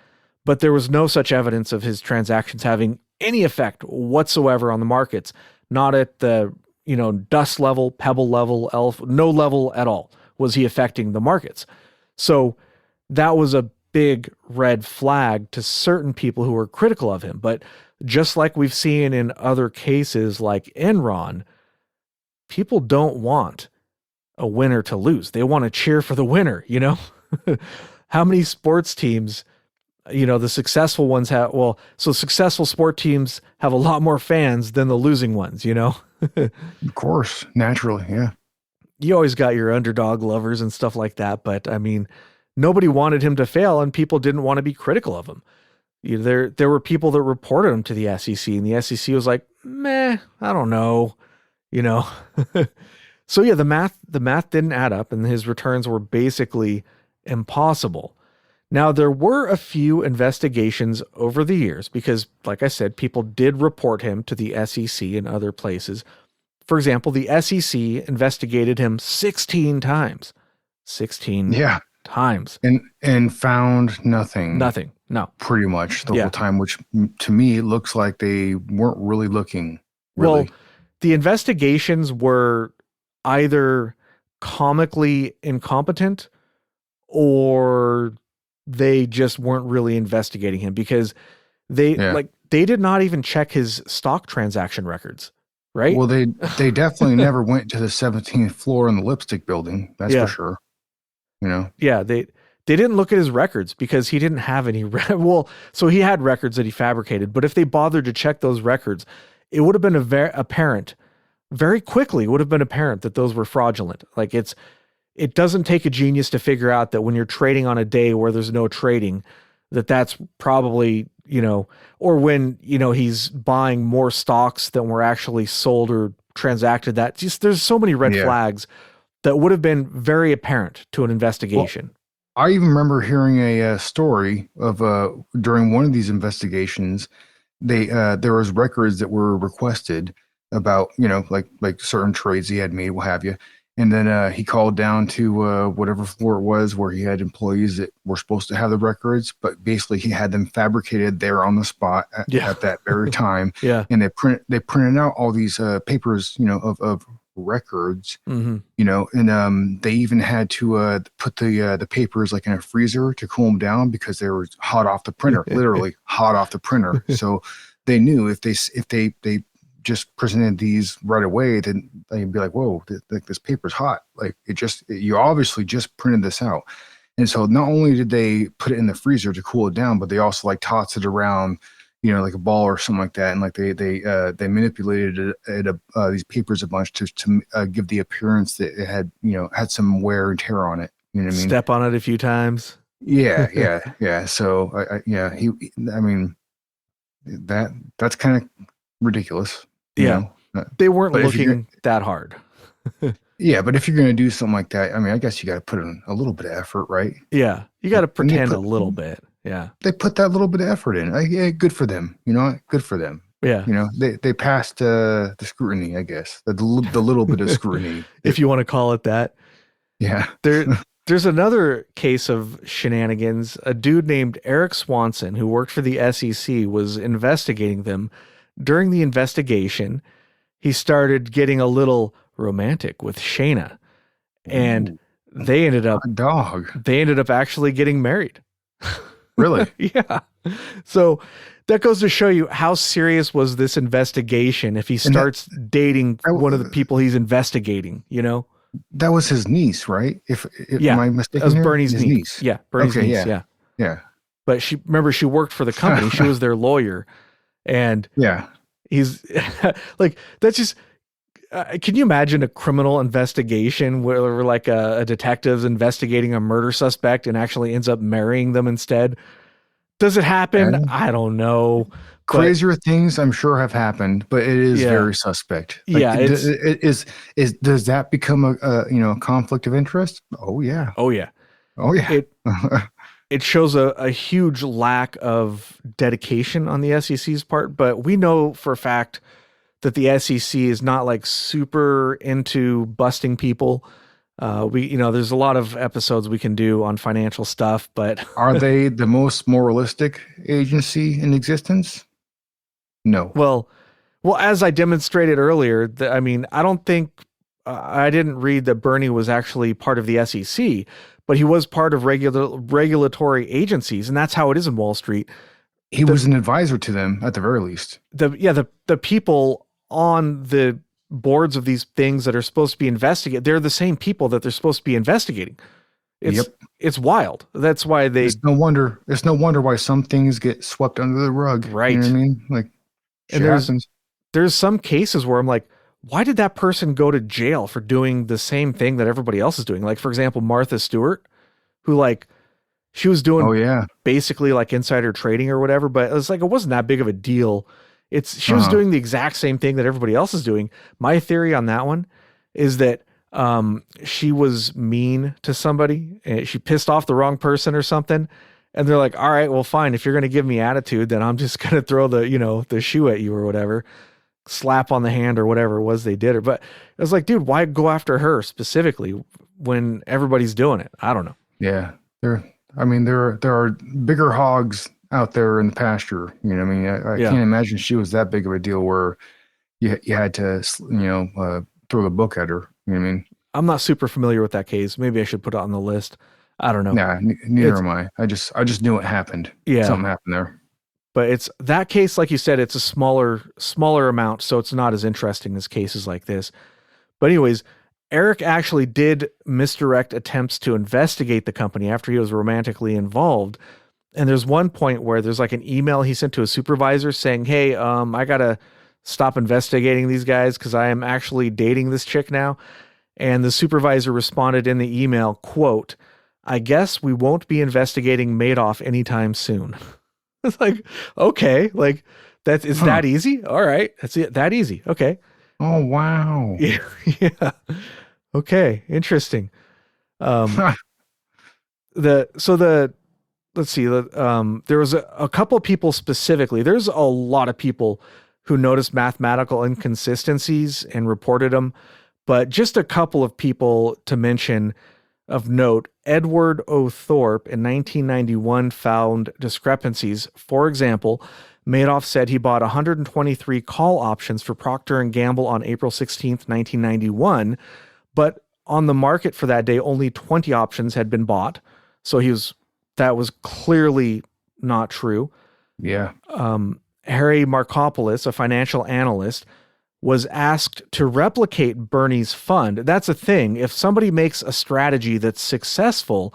Speaker 1: but there was no such evidence of his transactions having any effect whatsoever on the markets, not at the, dust level, pebble level, no level at all was he affecting the markets. So that was a big red flag to certain people who were critical of him. But just like we've seen in other cases like Enron, people don't want a winner to lose. They want to cheer for the winner, How many sports teams, the successful ones so successful sport teams have a lot more fans than the losing ones,
Speaker 2: Of course, naturally, yeah.
Speaker 1: You always got your underdog lovers and stuff like that, but I mean, nobody wanted him to fail and people didn't want to be critical of him. There were people that reported him to the SEC and the SEC was like, meh, I don't know, So yeah, the math didn't add up and his returns were basically impossible. Now, there were a few investigations over the years because, like I said, people did report him to the SEC and other places. For example, the SEC investigated him 16 times. 16 times.
Speaker 2: And found nothing.
Speaker 1: Nothing. No.
Speaker 2: Pretty much the whole time, which to me looks like they weren't really looking. Really.
Speaker 1: Well, the investigations were either comically incompetent or they just weren't really investigating him because they did not even check his stock transaction records, right?
Speaker 2: Well, they definitely never went to the 17th floor in the lipstick building. That's for sure.
Speaker 1: Yeah, they didn't look at his records because he didn't have any. So he had records that he fabricated, but if they bothered to check those records, it would have been apparent very quickly. It would have been apparent that those were fraudulent. Like it doesn't take a genius to figure out that when you're trading on a day where there's no trading, that's probably, or when, he's buying more stocks than were actually sold or transacted. That just, there's so many red flags that would have been very apparent to an investigation.
Speaker 2: Well, I even remember hearing a story of during one of these investigations, there was records that were requested about, like certain trades he had made, what have you. And then he called down to whatever floor it was where he had employees that were supposed to have the records, but basically he had them fabricated there on the spot at that very time.
Speaker 1: Yeah.
Speaker 2: And they printed out all these papers, of records, and they even had to put the papers like in a freezer to cool them down because they were hot off the printer, literally hot off the printer. So they knew if they just presented these right away, then they'd be like, whoa, this paper's hot. Like you obviously just printed this out. And so not only did they put it in the freezer to cool it down, but they also like tossed it around, like a ball or something like that. And like they manipulated these papers a bunch to give the appearance that it had some wear and tear on it. You know what I mean?
Speaker 1: Step on it a few times.
Speaker 2: Yeah. So that's kind of ridiculous.
Speaker 1: They weren't looking that hard.
Speaker 2: Yeah, but if you're going to do something like that, I guess you got to put in a little bit of effort, right?
Speaker 1: Yeah, you got to pretend a little bit. Yeah,
Speaker 2: they put that little bit of effort in. Yeah, good for them. Good for them.
Speaker 1: Yeah,
Speaker 2: they passed the scrutiny, I guess. The little bit of scrutiny,
Speaker 1: if you want to call it that.
Speaker 2: Yeah.
Speaker 1: There's another case of shenanigans. A dude named Eric Swanson, who worked for the SEC, was investigating them. During the investigation, he started getting a little romantic with Shayna, and they ended up actually getting married.
Speaker 2: Really?
Speaker 1: Yeah. So that goes to show you how serious was this investigation if he starts dating one of the people he's investigating,
Speaker 2: That was his niece, right? Am I mistaken?
Speaker 1: That was Bernie's niece. Yeah, Bernie's niece.
Speaker 2: Yeah.
Speaker 1: But she worked for the company. She was their lawyer. And he's like, that's just, can you imagine a criminal investigation where like a detective's investigating a murder suspect and actually ends up marrying them instead? Does it happen? I don't know.
Speaker 2: Crazier things I'm sure have happened, but it is very suspect. Does that become a conflict of interest? Oh yeah.
Speaker 1: It shows a huge lack of dedication on the SEC's part, but we know for a fact that the SEC is not like super into busting people. There's a lot of episodes we can do on financial stuff, but
Speaker 2: are they the most moralistic agency in existence? No.
Speaker 1: Well, as I demonstrated earlier, I don't think I didn't read that Bernie was actually part of the SEC, but he was part of regulatory agencies, and that's how it is in Wall Street.
Speaker 2: He was an advisor to them at the very least.
Speaker 1: The people on the boards of these things that are supposed to be investigated, they're the same people that they're supposed to be investigating. It's wild. That's why it's no wonder
Speaker 2: why some things get swept under the rug.
Speaker 1: Right.
Speaker 2: You know what I mean? Like,
Speaker 1: and there's some cases where I'm like, why did that person go to jail for doing the same thing that everybody else is doing? Like, for example, Martha Stewart, who she was doing basically like insider trading or whatever, but it's like, it wasn't that big of a deal. She was doing the exact same thing that everybody else is doing. My theory on that one is that she was mean to somebody and she pissed off the wrong person or something. And they're like, all right, well, fine. If you're going to give me attitude, then I'm just going to throw the shoe at you or whatever, slap on the hand or whatever it was they did. But it was like, dude, why go after her specifically when everybody's doing it? I don't know.
Speaker 2: Yeah. There are bigger hogs out there in the pasture. You know what I mean? I can't imagine she was that big of a deal where you had to, throw the book at her. You know what I mean?
Speaker 1: I'm not super familiar with that case. Maybe I should put it on the list. I don't know.
Speaker 2: Nah, neither am I. I just knew it happened.
Speaker 1: Yeah.
Speaker 2: Something happened there.
Speaker 1: But it's that case, like you said, it's a smaller amount, so it's not as interesting as cases like this. But anyways, Eric actually did misdirect attempts to investigate the company after he was romantically involved. And there's one point where there's like an email he sent to a supervisor saying, hey, I got to stop investigating these guys because I am actually dating this chick now. And the supervisor responded in the email, quote, I guess we won't be investigating Madoff anytime soon. It's like, okay, like it's
Speaker 2: Huh.
Speaker 1: that easy. All right. That's it. That easy. Okay.
Speaker 2: Oh, wow.
Speaker 1: Yeah. Yeah. Okay. Interesting. Um, the let's see, there was a couple people specifically. There's a lot of people who noticed mathematical inconsistencies and reported them, but just a couple of people to mention of note. Edward O. Thorpe in 1991 found discrepancies. For example, Madoff said he bought 123 call options for Procter and Gamble on April 16th, 1991, but on the market for that day, only 20 options had been bought. So that was clearly not true.
Speaker 2: Yeah.
Speaker 1: Harry Markopoulos, a financial analyst, was asked to replicate Bernie's fund. That's a thing. If somebody makes a strategy that's successful,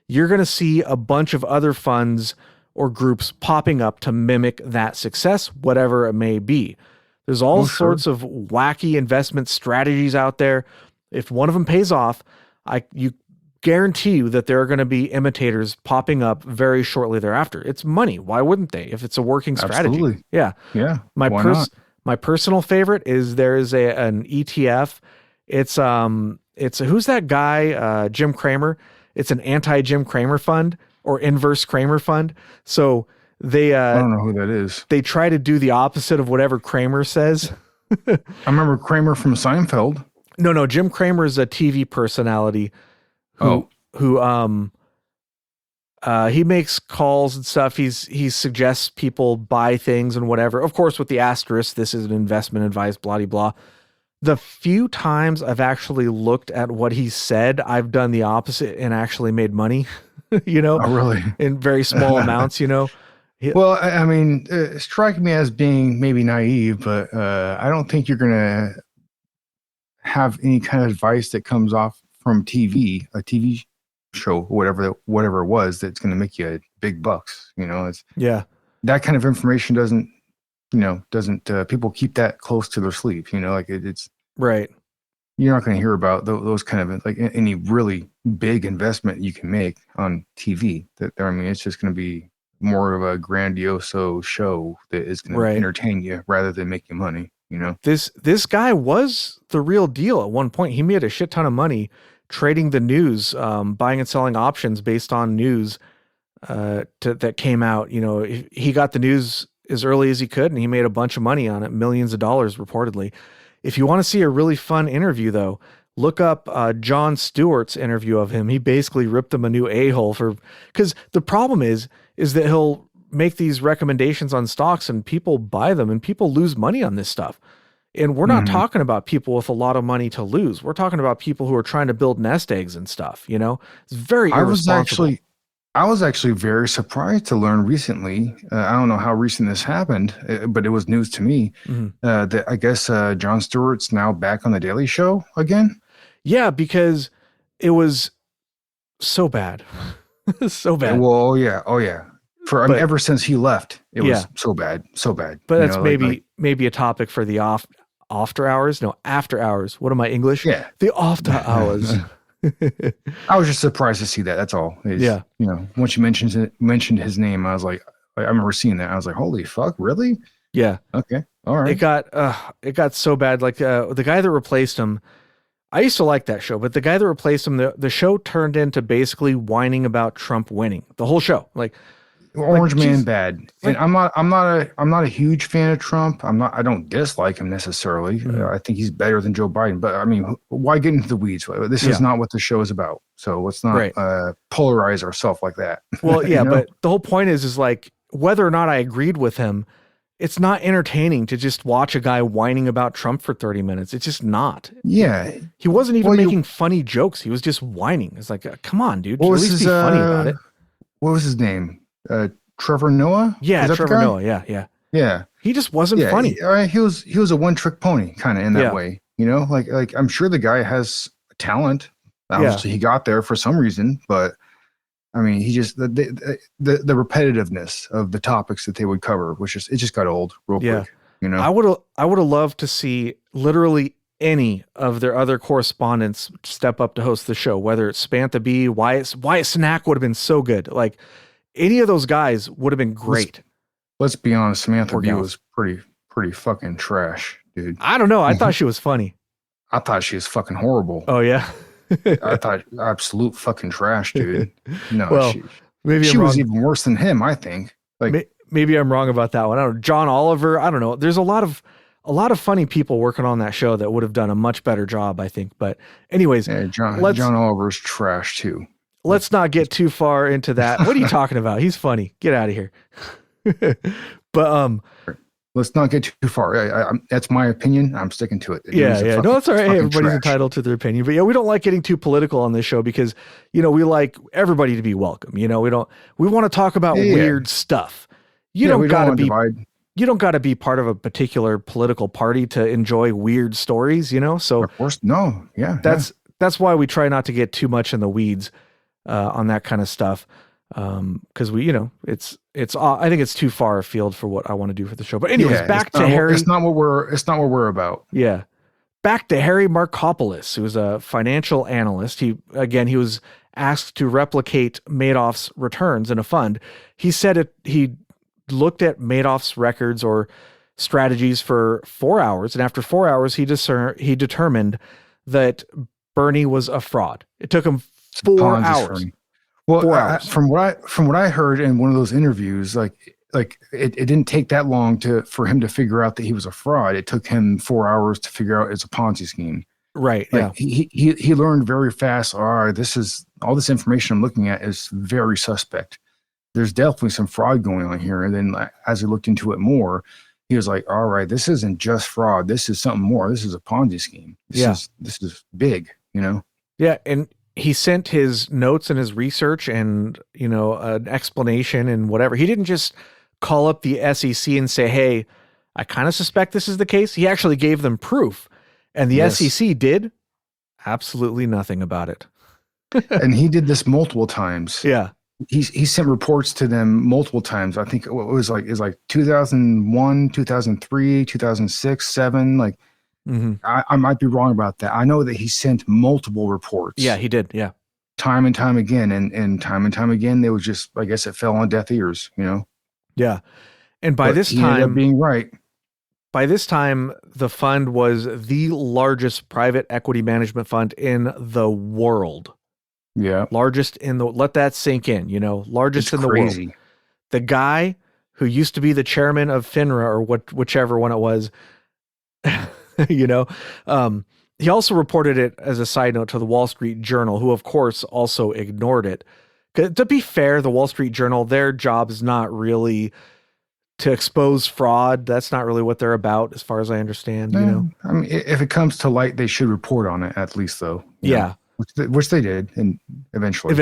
Speaker 1: you're going to see a bunch of other funds or groups popping up to mimic that success, whatever it may be. There's all sorts of wacky investment strategies out there. If one of them pays off, you guarantee you that there are going to be imitators popping up very shortly thereafter. It's money. Why wouldn't they? If it's a working strategy.
Speaker 2: Absolutely.
Speaker 1: Yeah.
Speaker 2: Yeah.
Speaker 1: My personal favorite is there's an ETF. It's who's that guy? Jim Cramer. It's an anti-Jim Cramer fund or inverse Cramer fund. So
Speaker 2: I don't know who that is.
Speaker 1: they try to do the opposite of whatever Cramer says.
Speaker 2: I remember Kramer from Seinfeld.
Speaker 1: No, Jim Cramer is a TV personality who he makes calls and stuff. He suggests people buy things and whatever. Of course, with the asterisk, this is an investment advice, blah, blah, blah. The few times I've actually looked at what he said, I've done the opposite and actually made money,
Speaker 2: Oh, really?
Speaker 1: in very small amounts,
Speaker 2: Well, I mean, strike me as being maybe naive, but I don't think you're going to have any kind of advice that comes off from a TV show, whatever it was, that's going to make you big bucks. It's that kind of information doesn't people keep that close to their sleeve. It's
Speaker 1: right.
Speaker 2: You're not going to hear about those kind of like any really big investment you can make on TV. It's just going to be more of a grandiose show that is going to entertain you rather than make you money.
Speaker 1: This guy was the real deal at one point. He made a shit ton of money trading the news, buying and selling options based on news that came out. He got the news as early as he could, and he made a bunch of money on it, millions of dollars reportedly. If you want to see a really fun interview, though, look up Jon Stewart's interview of him. He basically ripped him a new a-hole because the problem is that he'll make these recommendations on stocks and people buy them and people lose money on this stuff. And we're not talking about people with a lot of money to lose. We're talking about people who are trying to build nest eggs and stuff, It's very irresponsible.
Speaker 2: I was actually very surprised to learn recently. I don't know how recent this happened, but it was news to me that I guess Jon Stewart's now back on the Daily Show again.
Speaker 1: Yeah, because it was so bad. So bad.
Speaker 2: Well, oh yeah. Ever since he left, it was so bad.
Speaker 1: But that's maybe a topic for the after hours. No, after hours. What am I, English?
Speaker 2: Yeah.
Speaker 1: The after hours.
Speaker 2: I was just surprised to see that. That's all. Once you mentioned his name, I was like, I remember seeing that. I was like, holy fuck, really?
Speaker 1: Yeah.
Speaker 2: Okay. All right.
Speaker 1: It got so bad. Like the guy that replaced him, I used to like that show, but the guy that replaced him, the show turned into basically whining about Trump winning. The whole show,
Speaker 2: Orange Man bad. And I'm not a huge fan of Trump. I don't dislike him necessarily. I think he's better than Joe Biden, but I mean, why get into the weeds? This is not what the show is about. So let's not polarize ourselves like that.
Speaker 1: Well, yeah, but the whole point is like, whether or not I agreed with him, it's not entertaining to just watch a guy whining about Trump for 30 minutes. It's just not.
Speaker 2: Yeah.
Speaker 1: He wasn't even making funny jokes. He was just whining. It's like, come on, dude. At least be funny about it.
Speaker 2: What was his name? Trevor Noah?
Speaker 1: Yeah, Trevor Noah. Yeah. He just wasn't funny.
Speaker 2: He was a one-trick pony kind of in that way. Like I'm sure the guy has talent. Obviously he got there for some reason, but I mean, he just the repetitiveness of the topics that they would cover, it just got old real quick.
Speaker 1: I would have loved to see literally any of their other correspondents step up to host the show, whether it's Spantha B, Wyatt Snack would have been so good. Like any of those guys would have been great.
Speaker 2: let's be honest, Samantha
Speaker 1: Or
Speaker 2: Bee
Speaker 1: gals.
Speaker 2: was pretty fucking trash, dude.
Speaker 1: I don't know. I thought she was funny.
Speaker 2: I thought she was fucking horrible.
Speaker 1: Oh yeah.
Speaker 2: I thought absolute fucking trash, dude. No,
Speaker 1: Well, maybe
Speaker 2: she
Speaker 1: I'm
Speaker 2: was
Speaker 1: wrong.
Speaker 2: even worse than him, I think. Like,
Speaker 1: Maybe I'm wrong about that one. I don't know. John Oliver. I don't know. There's a lot of funny people working on that show that would have done a much better job, I think. But anyways,
Speaker 2: yeah,
Speaker 1: let's
Speaker 2: John Oliver's trash too.
Speaker 1: not get too far into that. What are you talking about? He's funny. Get out of here. But
Speaker 2: Let's not get too far. That's my opinion. I'm sticking to it.
Speaker 1: yeah. No, that's all right. Hey, everybody's
Speaker 2: trash.
Speaker 1: entitled to their opinion. But yeah, we don't like getting too political on this show because, we like everybody to be welcome. We want to talk about weird stuff. You don't got to be
Speaker 2: divide.
Speaker 1: You don't got to be part of a particular political party to enjoy weird stories, So
Speaker 2: Of course, no. Yeah.
Speaker 1: that's why we try not to get too much in the weeds on that kind of stuff. Because I think it's too far afield for what I want to do for the show. But anyways, back to Harry.
Speaker 2: It's not what we're about.
Speaker 1: Yeah. Back to Harry Markopoulos, who's a financial analyst. He was asked to replicate Madoff's returns in a fund. He said he looked at Madoff's records or strategies for 4 hours. And after 4 hours, he determined that Bernie was a fraud. It took him 4 hours.
Speaker 2: Well,
Speaker 1: 4 hours.
Speaker 2: From what I heard in one of those interviews, like it didn't take that long for him to figure out that he was a fraud. It took him 4 hours to figure out it's a Ponzi scheme.
Speaker 1: Right.
Speaker 2: Like, yeah. He learned very fast. All right, all this information I'm looking at is very suspect. There's definitely some fraud going on here. And then as he looked into it more, he was like, all right, this isn't just fraud. This is something more. This is a Ponzi scheme. This is big,
Speaker 1: Yeah. And he sent his notes and his research and, an explanation and whatever. He didn't just call up the SEC and say, hey, I kind of suspect this is the case. He actually gave them proof. And the SEC did absolutely nothing about it.
Speaker 2: And he did this multiple times.
Speaker 1: Yeah.
Speaker 2: He sent reports to them multiple times. I think it was like 2001, 2003, 2006, 7. Like, I might be wrong about that. I know that he sent multiple reports.
Speaker 1: Yeah, he did. Yeah.
Speaker 2: Time and time again. And time again, they was just, I guess it fell on deaf ears,
Speaker 1: Yeah. And by this
Speaker 2: he ended up being right.
Speaker 1: By this time, the fund was the largest private equity management fund in the world.
Speaker 2: Yeah.
Speaker 1: Largest let that sink in, largest in the world. The guy who used to be the chairman of FINRA or whichever one it was, he also reported it as a side note to the Wall Street Journal, who of course also ignored it. To be fair, the Wall Street Journal, their job is not really to expose fraud. That's not really what they're about, as far as I understand,
Speaker 2: I mean, if it comes to light, they should report on it at least, though.
Speaker 1: Yeah.
Speaker 2: Which they did, and eventually.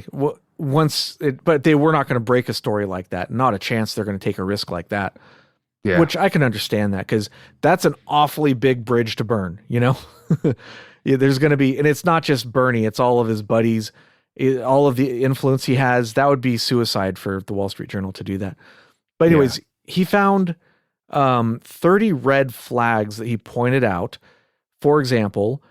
Speaker 1: But they were not going to break a story like that. Not a chance they're going to take a risk like that.
Speaker 2: Yeah.
Speaker 1: Which I can understand that, because that's an awfully big bridge to burn, There's going to be, and it's not just Bernie, it's all of his buddies, all of the influence he has. That would be suicide for the Wall Street Journal to do that. But anyways, he found 30 red flags that he pointed out. For example,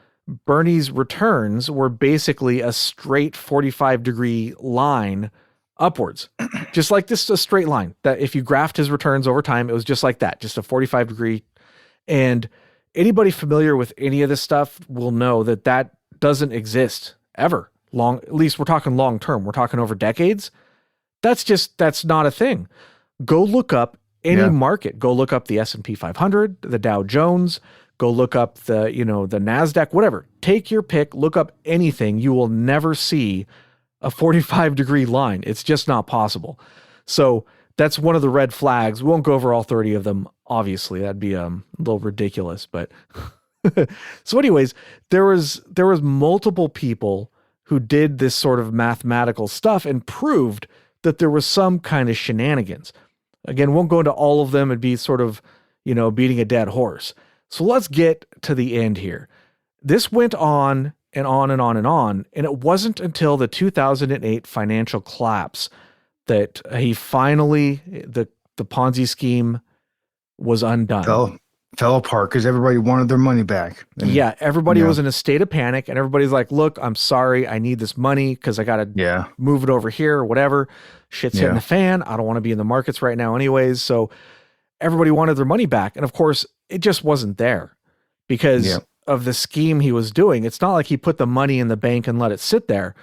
Speaker 1: Bernie's returns were basically a straight 45-degree line upwards, just like this, a straight line that if you graphed his returns over time, it was just like that, just a 45-degree. And anybody familiar with any of this stuff will know that doesn't exist ever. At least we're talking long term. We're talking over decades. That's not a thing. Go look up any market. Go look up the S&P 500, the Dow Jones. Go look up the NASDAQ, whatever. Take your pick, look up anything. You will never see a 45-degree line. It's just not possible. So that's one of the red flags. We won't go over all 30 of them, obviously. That'd be a little ridiculous. But so anyways, there was multiple people who did this sort of mathematical stuff and proved that there was some kind of shenanigans. Again, won't go into all of them. It'd be sort of, beating a dead horse. So let's get to the end here. This went on and on and on and on, and it wasn't until the 2008 financial collapse that he finally, the Ponzi scheme was undone.
Speaker 2: fell apart because everybody wanted their money back. And
Speaker 1: Yeah, everybody was in a state of panic, and everybody's like, look, I'm sorry, I need this money because I got to
Speaker 2: yeah,
Speaker 1: move it over here or whatever. Shit's hitting the
Speaker 2: yeah,
Speaker 1: fan. I don't want to be in the markets right now anyways. So everybody wanted their money back. And of course, it just wasn't there
Speaker 2: yeah.
Speaker 1: because of the scheme he was doing. It's not like he put the money in the bank and let it sit there.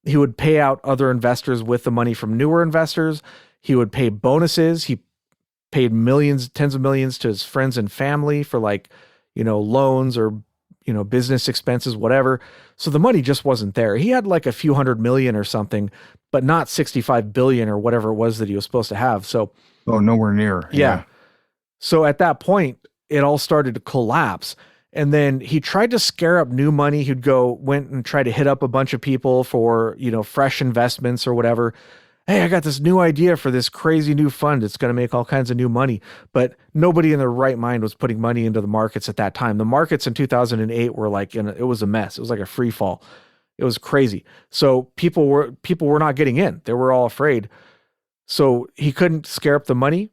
Speaker 1: He would pay out other investors with the money from newer investors. He would pay bonuses. He paid millions, tens of millions to his friends and family for like, loans or, business expenses, whatever. So the money just wasn't there. He had like a few hundred million or something, but not 65 billion or whatever it was that he was supposed to have. So,
Speaker 2: Nowhere near.
Speaker 1: yeah. So at that point, it all started to collapse. And then he tried to scare up new money. Went and tried to hit up a bunch of people for, fresh investments or whatever. Hey, I got this new idea for this crazy new fund. It's going to make all kinds of new money. But nobody in their right mind was putting money into the markets at that time. The markets in 2008 were like, it was a mess. It was like a free fall. It was crazy. So people were not getting in. They were all afraid. So he couldn't scare up the money.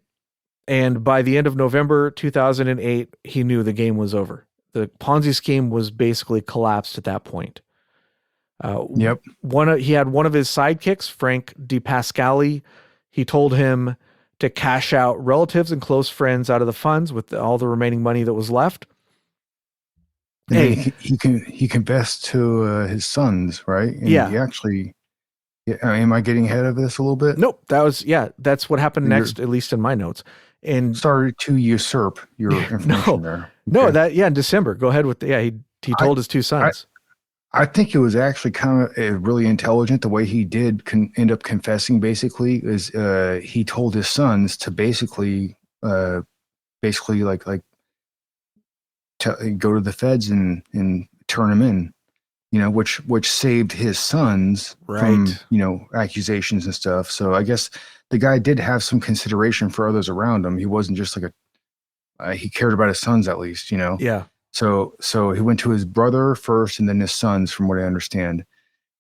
Speaker 1: And by the end of November 2008, he knew the game was over. The Ponzi scheme was basically collapsed at that point.
Speaker 2: Yep.
Speaker 1: He had one of his sidekicks, Frank DePascali. He told him to cash out relatives and close friends out of the funds with all the remaining money that was left.
Speaker 2: Hey, he confessed to his sons, right? And
Speaker 1: yeah.
Speaker 2: He actually. Yeah, am I getting ahead of this a little bit?
Speaker 1: Nope. That's what happened next, at least in my notes. And
Speaker 2: sorry to usurp your information there.
Speaker 1: No, in December. Go ahead with he told his two sons.
Speaker 2: I think it was actually kind of really intelligent the way he did end up confessing. Basically, is he told his sons to basically like go to the feds and turn him in, which saved his sons from accusations and stuff. So I guess the guy did have some consideration for others around him. He wasn't just like he cared about his sons at least,
Speaker 1: Yeah.
Speaker 2: So he went to his brother first and then his sons, from what I understand.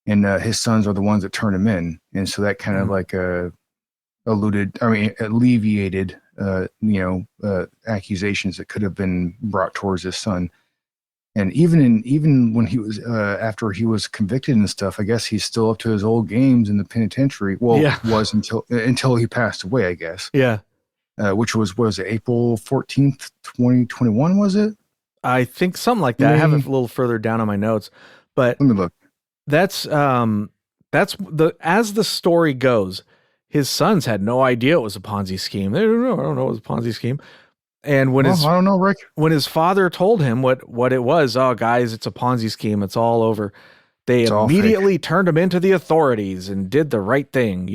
Speaker 2: And his sons are the ones that turned him in. And so that kind of like alleviated, accusations that could have been brought towards his son. And even when he was, after he was convicted and stuff, I guess he's still up to his old games in the penitentiary. Well, was until he passed away, I guess.
Speaker 1: Yeah.
Speaker 2: Which was it April 14th, 2021, was it?
Speaker 1: I think something like that. I have it a little further down on my notes, but
Speaker 2: let me look.
Speaker 1: As the story goes, his sons had no idea it was a Ponzi scheme. They don't know. I don't know it was a Ponzi scheme. And I
Speaker 2: don't know, Rick.
Speaker 1: When his father told him what it was, oh guys, it's a Ponzi scheme. It's all over. They immediately turned him into the authorities and did the right thing.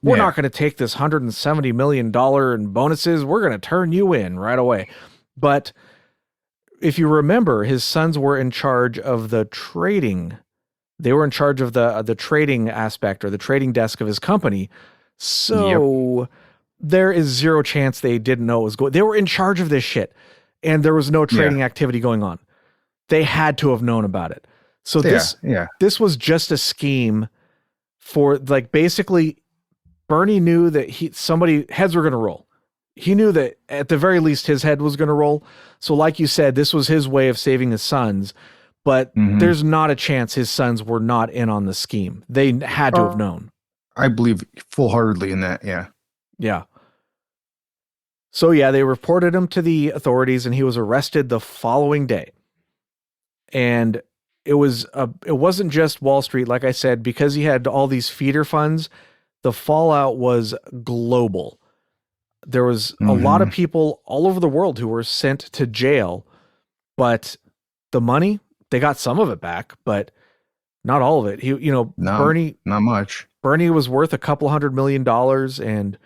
Speaker 1: We're not going to take this $170 million in bonuses. We're going to turn you in right away. But if you remember, his sons were in charge of the trading. They were in charge of the trading aspect or the trading desk of his company. So there is zero chance they didn't know it was going. They were in charge of this shit, and there was no trading activity going on. They had to have known about it. So this was just a scheme for basically Bernie knew that heads were going to roll. He knew that at the very least his head was going to roll. So like you said, this was his way of saving his sons, but there's not a chance his sons were not in on the scheme. They had to have known.
Speaker 2: I believe full-heartedly in that. Yeah.
Speaker 1: Yeah. So they reported him to the authorities and he was arrested the following day. And it wasn't just Wall Street. Like I said, because he had all these feeder funds, the fallout was global. There was a lot of people all over the world who were sent to jail, but the money, they got some of it back, but not all of it. Bernie,
Speaker 2: not much.
Speaker 1: Bernie was worth a couple $100 million and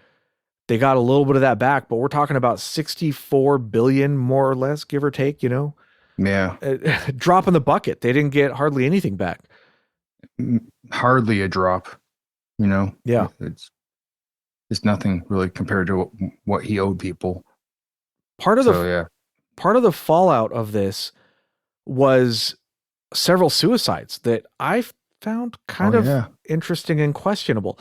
Speaker 1: they got a little bit of that back, but we're talking about 64 billion, more or less, give or take,
Speaker 2: Yeah.
Speaker 1: Drop in the bucket. They didn't get hardly anything back.
Speaker 2: Hardly a drop,
Speaker 1: Yeah.
Speaker 2: It's nothing really compared to what he owed people.
Speaker 1: Part of the fallout of this was several suicides that I found kind of interesting and questionable.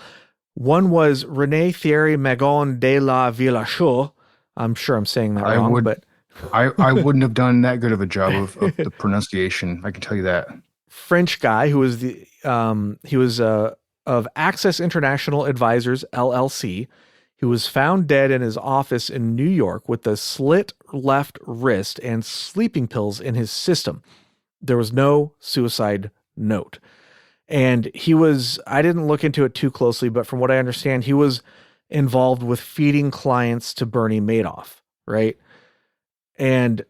Speaker 1: One was René Thierry Magon de la Villachaux. I'm sure I'm saying that wrong, but
Speaker 2: I wouldn't have done that good of a job of the pronunciation. I can tell you that.
Speaker 1: French guy who was he was of Access International Advisors LLC. He was found dead in his office in New York with a slit left wrist and sleeping pills in his system. There was no suicide note. And I didn't look into it too closely, but from what I understand, he was involved with feeding clients to Bernie Madoff, right? And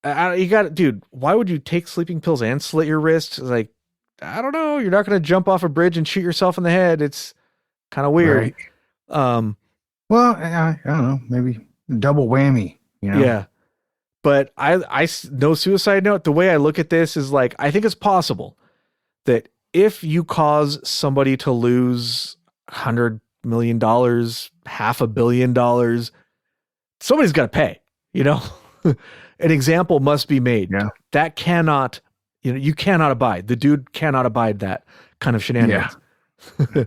Speaker 1: dude, why would you take sleeping pills and slit your wrist? Like, I don't know. You're not going to jump off a bridge and shoot yourself in the head. It's kind of weird.
Speaker 2: Right. Well, I don't know, maybe double whammy,
Speaker 1: Yeah. But I no suicide note. The way I look at this is like, I think it's possible that if you cause somebody to lose $100 million, $500 million, somebody's got to pay, an example must be made.
Speaker 2: Yeah.
Speaker 1: That cannot, you cannot abide. The dude cannot abide that kind of shenanigans. Yeah.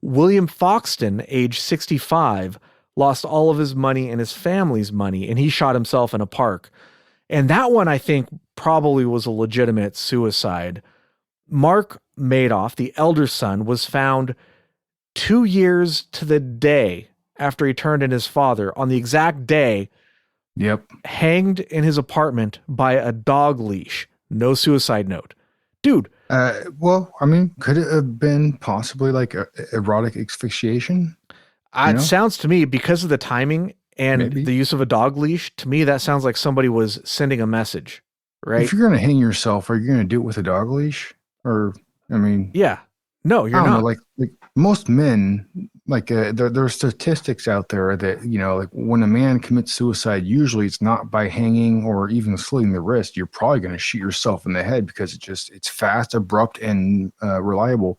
Speaker 1: William Foxton, age 65, lost all of his money and his family's money, and he shot himself in a park. And that one, I think, probably was a legitimate suicide. Mark Madoff, the elder son, was found 2 years to the day after he turned in his father, on the exact day, hanged in his apartment by a dog leash. No suicide note. Dude.
Speaker 2: Well, I mean, could it have been possibly like erotic asphyxiation?
Speaker 1: It sounds to me, because of the timing and
Speaker 2: Maybe.
Speaker 1: The use of a dog leash, to me, that sounds like somebody was sending a message, right?
Speaker 2: If you're going to hang yourself, are you going to do it with a dog leash? Or, I mean,
Speaker 1: yeah, no, you're not.
Speaker 2: Know, like most men, like there are statistics out there that, like when a man commits suicide, usually it's not by hanging or even slitting the wrist. You're probably going to shoot yourself in the head because it's fast, abrupt, and reliable,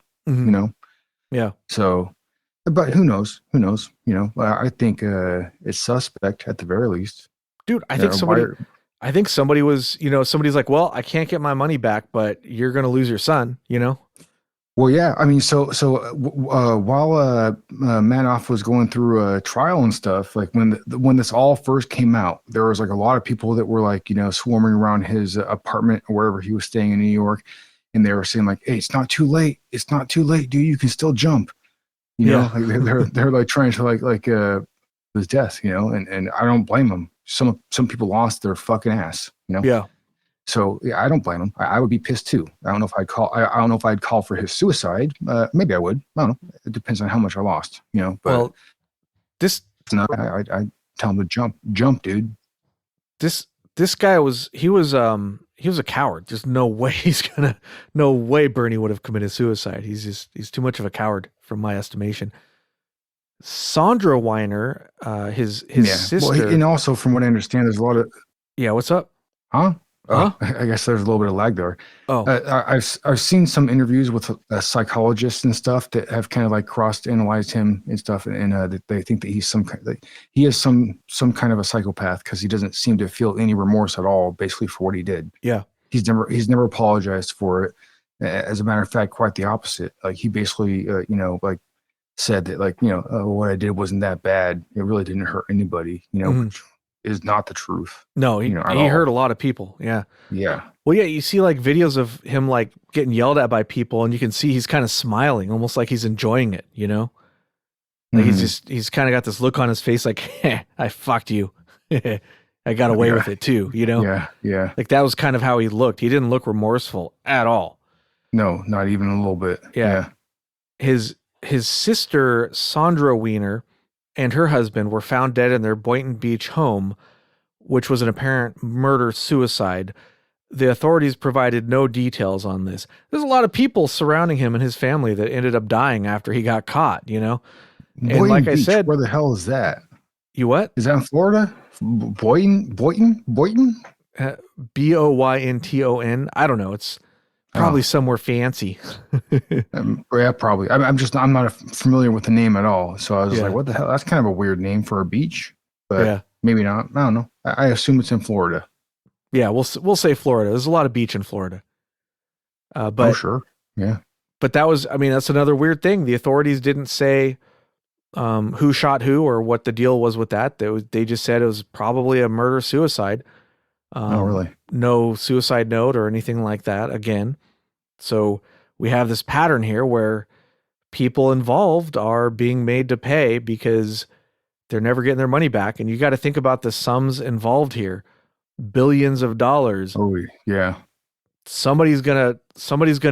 Speaker 1: Yeah.
Speaker 2: So, but who knows? I think it's suspect at the very least.
Speaker 1: Dude, I think somebody was, somebody's like, well, I can't get my money back, but you're going to lose your son,
Speaker 2: Well, yeah. I mean, so while Madoff was going through a trial and stuff, like when this all first came out, there was like a lot of people that were like, swarming around his apartment or wherever he was staying in New York, and they were saying like, "Hey, it's not too late. It's not too late, dude. You can still jump." Like they're like trying to like his death, and I don't blame them. Some people lost their fucking ass,
Speaker 1: Yeah.
Speaker 2: So yeah, I don't blame him. I would be pissed too. I don't know if I'd call. I don't know if I'd call for his suicide. Maybe I would. I don't know. It depends on how much I lost. But
Speaker 1: well,
Speaker 2: I tell him to jump, dude.
Speaker 1: This guy was a coward. There's no way Bernie would have committed suicide. He's too much of a coward from my estimation. Sandra Weiner, his sister,
Speaker 2: and also from what I understand, there's a lot of.
Speaker 1: Yeah, what's up?
Speaker 2: Huh?
Speaker 1: Huh?
Speaker 2: I guess there's a little bit of lag there.
Speaker 1: Oh,
Speaker 2: I've seen some interviews with psychologists and stuff that have kind of like cross-analyzed him and stuff, and that they think that he is some kind of a psychopath because he doesn't seem to feel any remorse at all, basically, for what he did.
Speaker 1: Yeah,
Speaker 2: he's never apologized for it. As a matter of fact, quite the opposite. Like he basically, like said that like what I did wasn't that bad. It really didn't hurt anybody. Which is not the truth.
Speaker 1: No, he hurt a lot of people. Yeah.
Speaker 2: Yeah.
Speaker 1: Well, yeah, you see like videos of him like getting yelled at by people, and you can see he's kind of smiling, almost like he's enjoying it, Like he's kind of got this look on his face like, I fucked you. I got away with it too,
Speaker 2: Yeah, yeah.
Speaker 1: Like that was kind of how he looked. He didn't look remorseful at all.
Speaker 2: No, not even a little bit.
Speaker 1: Yeah. His sister, Sandra Weiner, and her husband were found dead in their Boynton Beach home, which was an apparent murder-suicide. The authorities provided no details on this. There's a lot of people surrounding him and his family that ended up dying after he got caught, And
Speaker 2: Boynton
Speaker 1: like
Speaker 2: Beach,
Speaker 1: I said,
Speaker 2: where the hell is that?
Speaker 1: You what?
Speaker 2: Is that in Florida? Boynton?
Speaker 1: Boynton. I don't know. It's probably somewhere fancy.
Speaker 2: Yeah, probably. I'm not familiar with the name at all. So I was like, what the hell? That's kind of a weird name for a beach, but maybe not. I don't know. I assume it's in Florida.
Speaker 1: Yeah, we'll say Florida. There's a lot of beach in Florida. But
Speaker 2: sure. Yeah.
Speaker 1: But that's another weird thing. The authorities didn't say who shot who or what the deal was with that. They just said it was probably a murder-suicide.
Speaker 2: Oh, really?
Speaker 1: No suicide note or anything like that again. So we have this pattern here where people involved are being made to pay because they're never getting their money back. And you got to think about the sums involved here. Billions of dollars.
Speaker 2: Oh, yeah.
Speaker 1: Somebody's gonna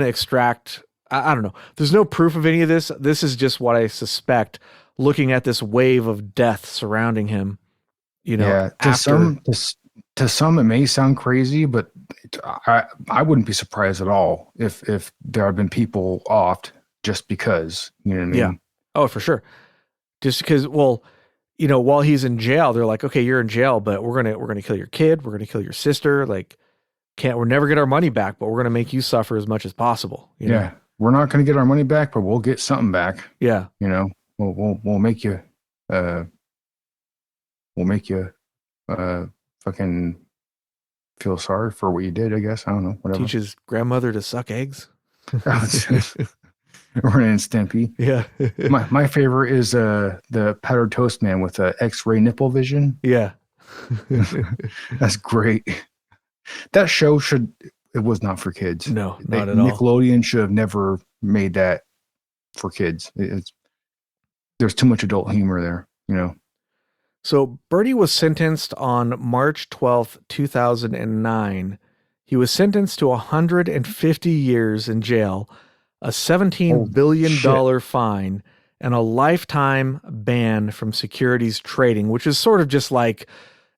Speaker 1: extract. I don't know. There's no proof of any of this. This is just what I suspect looking at this wave of death surrounding him.
Speaker 2: Yeah. To some it may sound crazy, but I wouldn't be surprised at all if there had been people offed just because, you know what I mean?
Speaker 1: Yeah. Oh, for sure. Just because, well, while he's in jail, they're like, okay, you're in jail, but we're gonna kill your kid, we're gonna kill your sister. Like, we'll never get our money back, but we're gonna make you suffer as much as possible. You know?
Speaker 2: We're not gonna get our money back, but we'll get something back.
Speaker 1: Yeah.
Speaker 2: We'll make you fucking feel sorry for what you did, I guess. I don't know. Whatever.
Speaker 1: Teach his grandmother to suck eggs.
Speaker 2: Ren and Stimpy.
Speaker 1: Yeah.
Speaker 2: my favorite is the powdered toast man with X-ray nipple vision.
Speaker 1: Yeah.
Speaker 2: That's great. That show it was not for kids.
Speaker 1: No, not at all.
Speaker 2: Nickelodeon should have never made that for kids. There's too much adult humor there,
Speaker 1: So Bernie was sentenced on March 12th, 2009. He was sentenced to 150 years in jail, a $17 billion fine, and a lifetime ban from securities trading, which is sort of just like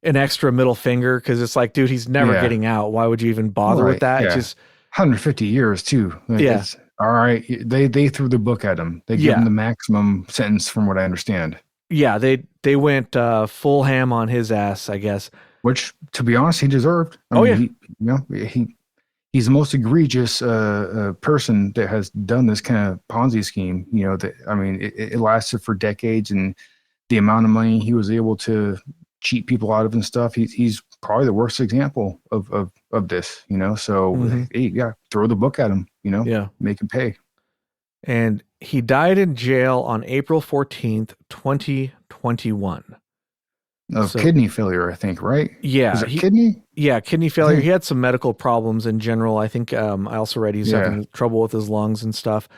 Speaker 1: an extra middle finger because it's like, dude, he's never getting out. Why would you even bother with that?
Speaker 2: Yeah.
Speaker 1: It's just
Speaker 2: 150 years too.
Speaker 1: Yeah.
Speaker 2: All right. They threw the book at him. They gave him the maximum sentence from what I understand.
Speaker 1: Yeah, they went full ham on his ass, I guess.
Speaker 2: Which, to be honest, he deserved. He's the most egregious person that has done this kind of Ponzi scheme. It lasted for decades, and the amount of money he was able to cheat people out of and stuff. He's probably the worst example of this. So throw the book at him. Make him pay.
Speaker 1: And he died in jail on April 14th, 2021.
Speaker 2: Of kidney failure, I think, right?
Speaker 1: Yeah.
Speaker 2: Is it kidney?
Speaker 1: Yeah, kidney failure. He had some medical problems in general. I think I also read he's having trouble with his lungs and stuff.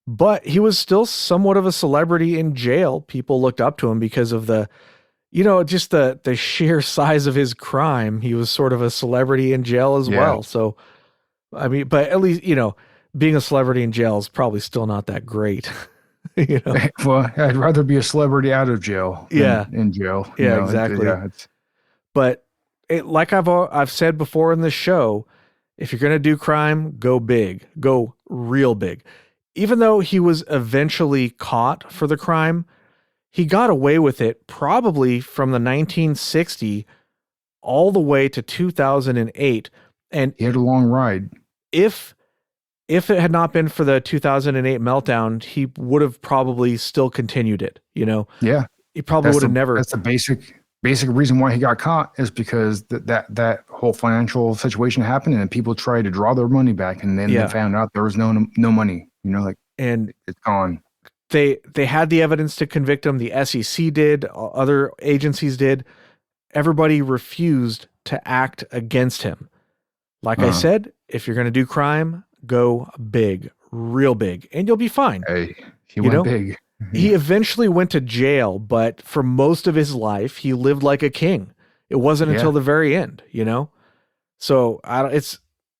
Speaker 1: But he was still somewhat of a celebrity in jail. People looked up to him because of just the sheer size of his crime. He was sort of a celebrity in jail as well. So, I mean, but at least, being a celebrity in jail is probably still not that great.
Speaker 2: Well, I'd rather be a celebrity out of jail than in jail.
Speaker 1: Exactly. But like I've said before in the show, if you're going to do crime, go big, go real big. Even though he was eventually caught for the crime, he got away with it probably from the 1960 all the way to 2008. And
Speaker 2: he had a long ride.
Speaker 1: If it had not been for the 2008 meltdown, he would have probably still continued it,
Speaker 2: Yeah.
Speaker 1: He probably would have never.
Speaker 2: That's the basic reason why he got caught is because that whole financial situation happened and people tried to draw their money back and then they found out there was no money, and it's gone.
Speaker 1: They had the evidence to convict him. The SEC did, other agencies did. Everybody refused to act against him. Like I said, if you're going to do crime, go big, real big, and you'll be fine.
Speaker 2: Hey, he went big.
Speaker 1: He eventually went to jail, but for most of his life, he lived like a king. It wasn't until the very end, So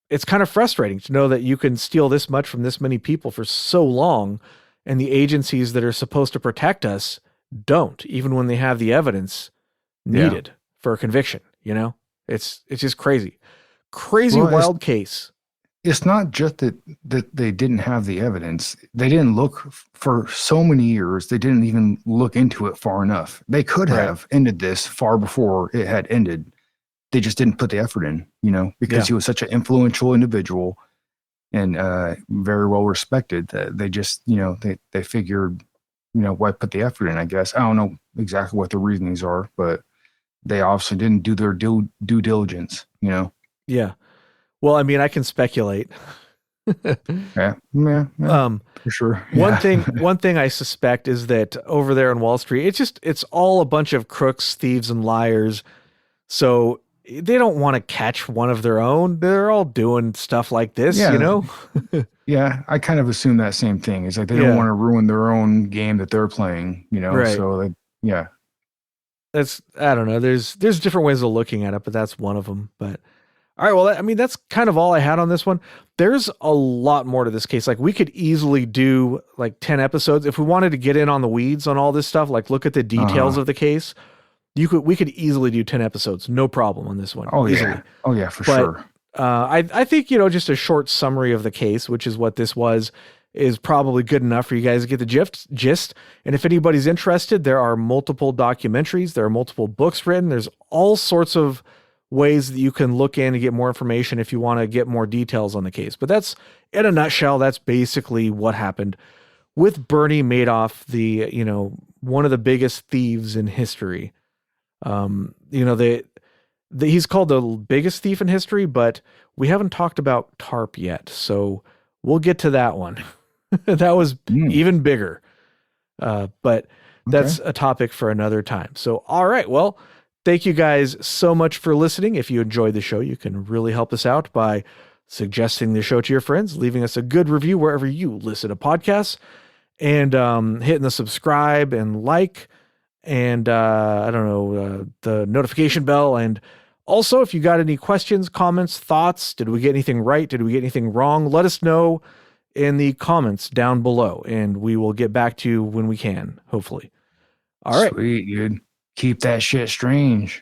Speaker 1: it's kind of frustrating to know that you can steal this much from this many people for so long, and the agencies that are supposed to protect us don't, even when they have the evidence needed for a conviction. It's just crazy, wild case.
Speaker 2: It's not just that they didn't have the evidence. They didn't look for so many years. They didn't even look into it far enough. They could have ended this far before it had ended. They just didn't put the effort in, because he was such an influential individual and very well respected that they just, they figured, why put the effort in, I guess. I don't know exactly what the reasonings are, but they obviously didn't do their due diligence,
Speaker 1: Yeah. Well, I mean, I can speculate.
Speaker 2: Yeah, for sure.
Speaker 1: One thing I suspect is that over there on Wall Street, it's all a bunch of crooks, thieves, and liars. So they don't want to catch one of their own. They're all doing stuff like this, you
Speaker 2: Yeah,
Speaker 1: know?
Speaker 2: yeah. I kind of assume that same thing. It's like they don't
Speaker 1: Yeah,
Speaker 2: want to ruin their own game that they're playing, you know.
Speaker 1: right.
Speaker 2: So like, yeah.
Speaker 1: That's, I don't know. There's different ways of looking at it, but that's one of them. But all right, well, I mean, that's kind of all I had on this one. There's a lot more to this case. Like we could easily do like 10 episodes if we wanted to get in on the weeds on all this stuff, like look at the details
Speaker 2: Uh-huh.
Speaker 1: of the case. We could easily do 10 episodes, no problem on this one.
Speaker 2: Oh
Speaker 1: Easily.
Speaker 2: yeah. Oh yeah, for
Speaker 1: But
Speaker 2: sure.
Speaker 1: I think, you know, just a short summary of the case, which is what this was, is probably good enough for you guys to get the gist. And if anybody's interested, there are multiple documentaries, there are multiple books written. There's all sorts of ways that you can look in and get more information if you want to get more details on the case. But that's, in a nutshell, that's basically what happened with Bernie Madoff, the, you know, one of the biggest thieves in history. You know, he's called the biggest thief in history, but we haven't talked about TARP yet. So we'll get to that one. That was
Speaker 2: Mm,
Speaker 1: even bigger. But
Speaker 2: okay.
Speaker 1: that's a topic for another time. So, all right. Well, thank you guys so much for listening. If you enjoyed the show, you can really help us out by suggesting the show to your friends, leaving us a good review wherever you listen to podcasts, and hitting the subscribe and like, and I don't know, the notification bell. And also, if you got any questions, comments, thoughts, did we get anything right? Did we get anything wrong? Let us know in the comments down below, and we will get back to you when we can, hopefully. All right.
Speaker 2: Sweet, dude. Keep that shit strange.